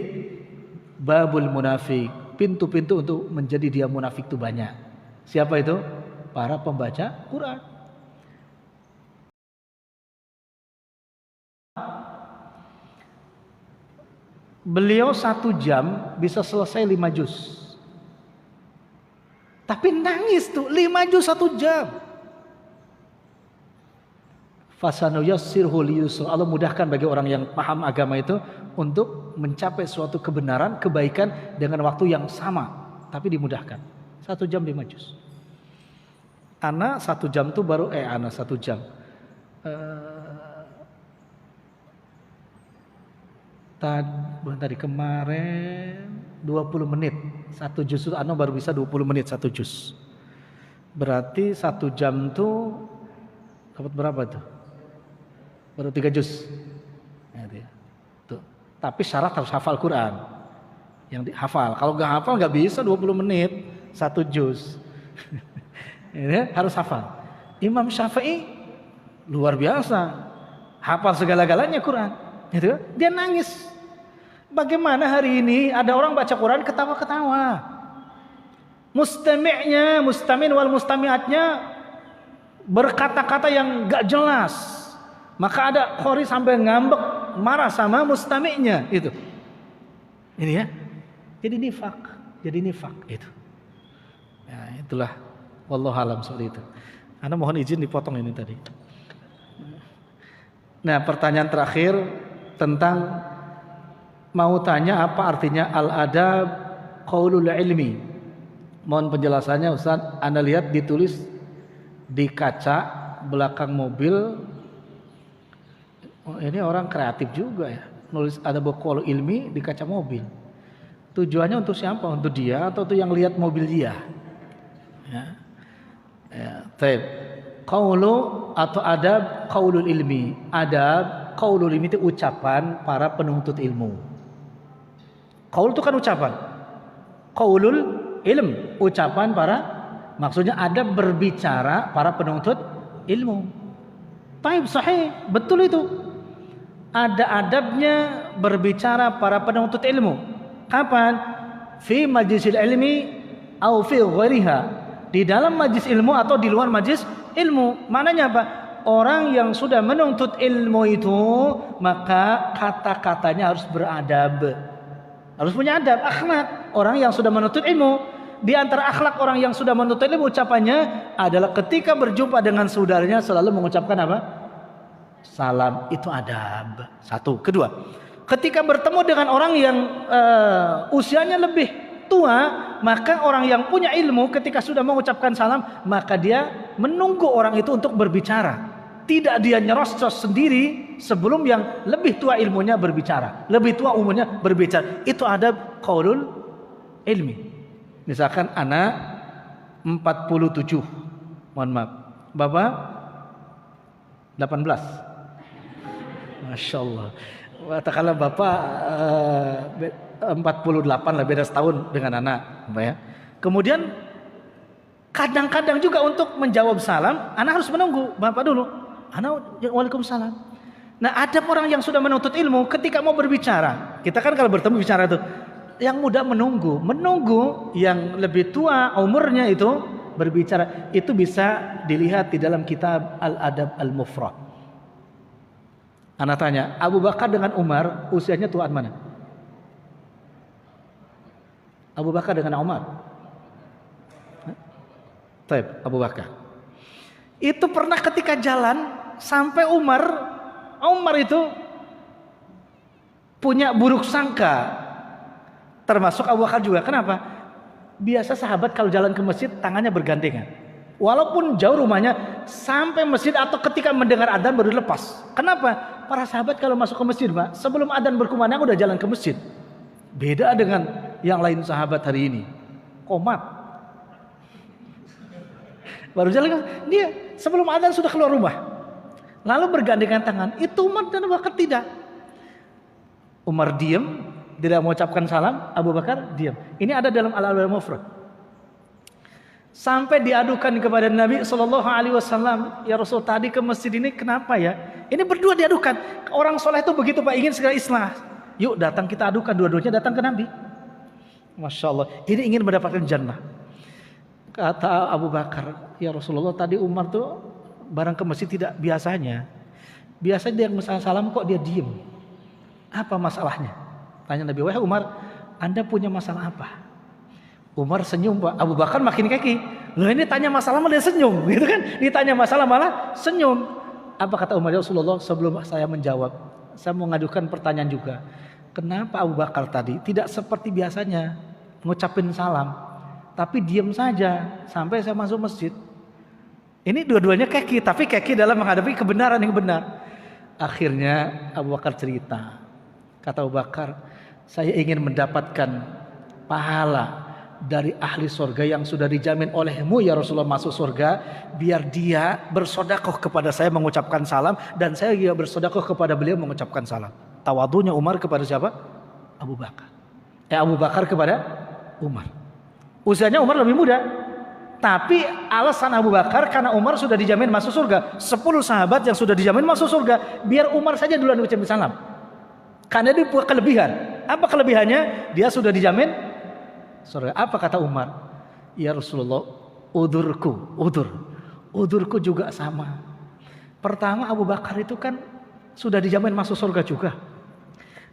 babul munafik, pintu-pintu untuk menjadi dia munafik itu banyak. Siapa itu? Para pembaca Quran. Beliau 1 jam bisa selesai 5 juz. Tapi nangis tuh 5 juz 1 jam. Fasanuyassirhu liyusra. Allah mudahkan bagi orang yang paham agama itu untuk mencapai suatu kebenaran, kebaikan dengan waktu yang sama, tapi dimudahkan. 1 jam 5 juz. Ana 1 jam tuh baru ana 1 jam. Tadi kemarin 20 menit 1 juz itu ana baru bisa 20 menit 1 juz. Berarti 1 jam tuh dapat berapa tuh? Baru 3 juz. Tuh. Tapi syarat harus hafal Quran. Yang dihafal. Kalau nggak hafal nggak bisa 20 menit 1 juz. Ya, harus hafal. Imam Syafi'i luar biasa, hafal segala-galanya Quran. Gitu. Dia nangis. Bagaimana hari ini ada orang baca Quran ketawa-ketawa. Mustamin wal mustami'atnya berkata-kata yang gak jelas. Maka ada qori sampai ngambek, marah sama mustami'nya itu. Ini ya. Jadi nifak itu. Ya, itulah wallahu alam seperti itu. Anda mohon izin dipotong ini tadi. Nah, pertanyaan terakhir tentang mau tanya apa artinya al-adab qaulul ilmi. Mohon penjelasannya Ustaz. Anda lihat ditulis di kaca belakang mobil. Oh, ini orang kreatif juga ya. Nulis adab qaulul ilmi di kaca mobil. Tujuannya untuk siapa? Untuk dia atau untuk yang lihat mobil dia? Ya. Ya, baik. Qaulu atau adab qaulul ilmi. Adab qaulul ilmi itu ucapan para penuntut ilmu. Qaul itu kan ucapan. Qaulul ilm, ucapan para, maksudnya adab berbicara para penuntut ilmu. Baik, sahih, betul itu. Ada adabnya berbicara para penuntut ilmu. Kapan? Fi majlisil ilmi atau fi ghairiha. Di dalam majlis ilmu atau di luar majlis ilmu. Maknanya apa? Orang yang sudah menuntut ilmu itu, maka kata-katanya harus beradab. Harus punya adab, akhlak. Orang yang sudah menuntut ilmu, di antara akhlak orang yang sudah menuntut ilmu ucapannya adalah ketika berjumpa dengan saudaranya selalu mengucapkan apa? Salam. Itu adab. 1. Kedua, ketika bertemu dengan orang yang usianya lebih tua, maka orang yang punya ilmu ketika sudah mengucapkan salam, maka dia menunggu orang itu untuk berbicara. Tidak dia nyerocos sendiri sebelum yang lebih tua ilmunya berbicara, lebih tua umurnya berbicara. Itu adab qaulul ilmi. Misalkan anak 47, mohon maaf, Bapak 18. Masya Allah. Katakanlah Bapak 48 lah, beda setahun dengan anak, ya. Kemudian kadang-kadang juga untuk menjawab salam, anak harus menunggu Bapak dulu. Anak waalaikumsalam. Nah, ada orang yang sudah menuntut ilmu ketika mau berbicara. Kita kan kalau bertemu bicara itu, yang muda menunggu yang lebih tua umurnya itu berbicara. Itu bisa dilihat di dalam kitab Al-Adab Al-Mufrad. Anak tanya, Abu Bakar dengan Umar usianya tuaan mana? Abu Bakar dengan Umar. Taib, Abu Bakar. Itu pernah ketika jalan sampai Umar itu punya buruk sangka. Termasuk Abu Bakar juga. Kenapa? Biasa sahabat kalau jalan ke masjid tangannya bergandengan. Walaupun jauh rumahnya, sampai masjid atau ketika mendengar adzan baru lepas. Kenapa? Para sahabat kalau masuk ke masjid, Pak, sebelum adzan berkumandang udah jalan ke masjid. Beda dengan yang lain sahabat hari ini. Komat. Baru jalan, dia sebelum adzan sudah keluar rumah. Lalu bergandengan tangan. Itu Umar dan Abu Bakar tidak. Umar diam, tidak mengucapkan salam, Abu Bakar diam. Ini ada dalam Al-Adab Mufrad. Sampai diadukan kepada Nabi Shallallahu Alaihi Wasallam, ya Rasul, tadi ke masjid ini kenapa ya? Ini berdua diadukan. Orang soleh itu begitu Pak, ingin segera islah. Yuk datang kita adukan, dua-duanya datang ke Nabi. Masya Allah, ini ingin mendapatkan jannah. Kata Abu Bakar, ya Rasulullah, tadi Umar tuh barang ke masjid tidak biasanya. Biasanya dia masalah salam kok dia diem. Apa masalahnya? Tanya Nabi, wahai Umar, Anda punya masalah apa? Umar senyum Pak, Abu Bakar makin keki. Loh ini tanya masalah malah dia senyum, gitu kan? Ditanya masalah malah senyum. Apa kata Umar? Ya Rasulullah, sebelum saya menjawab, saya mau ngadukan pertanyaan juga. Kenapa Abu Bakar tadi tidak seperti biasanya ngucapin salam, tapi diam saja sampai saya masuk masjid? Ini dua-duanya keki, tapi keki dalam menghadapi kebenaran yang benar. Akhirnya Abu Bakar cerita. Kata Abu Bakar, saya ingin mendapatkan pahala dari ahli surga yang sudah dijamin olehmu ya Rasulullah masuk surga, biar dia bersodakoh kepada saya mengucapkan salam, dan saya juga bersodakoh kepada beliau mengucapkan salam. Tawadunya Umar kepada siapa? Abu Bakar. Abu Bakar kepada Umar. Usianya Umar lebih muda, tapi alasan Abu Bakar karena Umar sudah dijamin masuk surga. 10 sahabat yang sudah dijamin masuk surga, biar Umar saja duluan ucapin salam. Karena dia punya kelebihan. Apa kelebihannya? Dia sudah dijamin surga. Apa kata Umar? Ya Rasulullah, udurku juga sama. Pertama, Abu Bakar itu kan sudah dijamin masuk surga juga.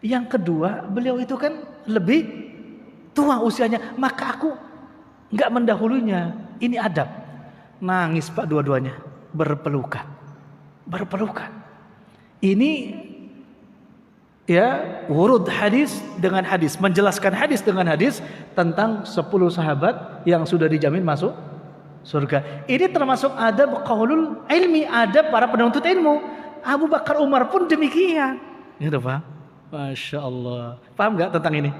Yang kedua, beliau itu kan lebih tua usianya, maka aku nggak mendahulunya. Ini adab. Nangis Pak dua-duanya, berpelukan. Ini ya wurud hadis dengan hadis, menjelaskan hadis dengan hadis tentang 10 sahabat yang sudah dijamin masuk surga. Ini termasuk adab qaulul ilmi, adab para penuntut ilmu. Abu Bakar, Umar pun demikian. Gitu Pak. Masya Allah. Paham nggak tentang ini?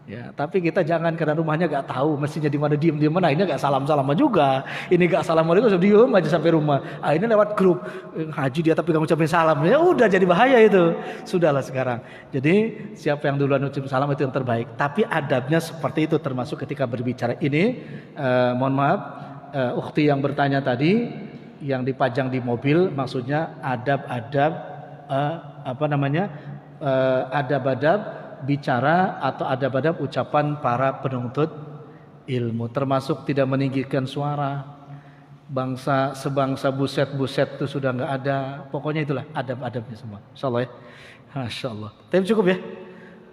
Ya, tapi kita jangan karena rumahnya nggak tahu mestinya di mana, diem mana. Ini nggak salam-salaman juga. Ini nggak assalamualaikum, diem aja sampai rumah. Ini lewat grup haji dia tapi nggak ngucapin salam. Ya udah jadi bahaya itu. Sudahlah sekarang. Jadi siapa yang duluan ucapin salam itu yang terbaik. Tapi adabnya seperti itu, termasuk ketika berbicara. Ini mohon maaf, ukhti yang bertanya tadi yang dipajang di mobil, maksudnya adab-adab adab-adab bicara atau adab-adab ucapan para penuntut ilmu, termasuk tidak meninggikan suara. Sebangsa buset itu sudah nggak ada. Pokoknya itulah adab-adabnya semua. Insyaallah ya. Masya Allah. Tapi cukup ya.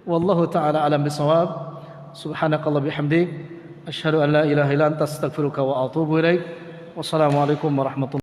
Wallahu taala alam bisawab. Subhanakallah bihamdik. Asyhadu an la ilaha illa anta astaghfiruka wa atubu ilaik. Wassalamualaikum warahmatullahi wabarakatuh.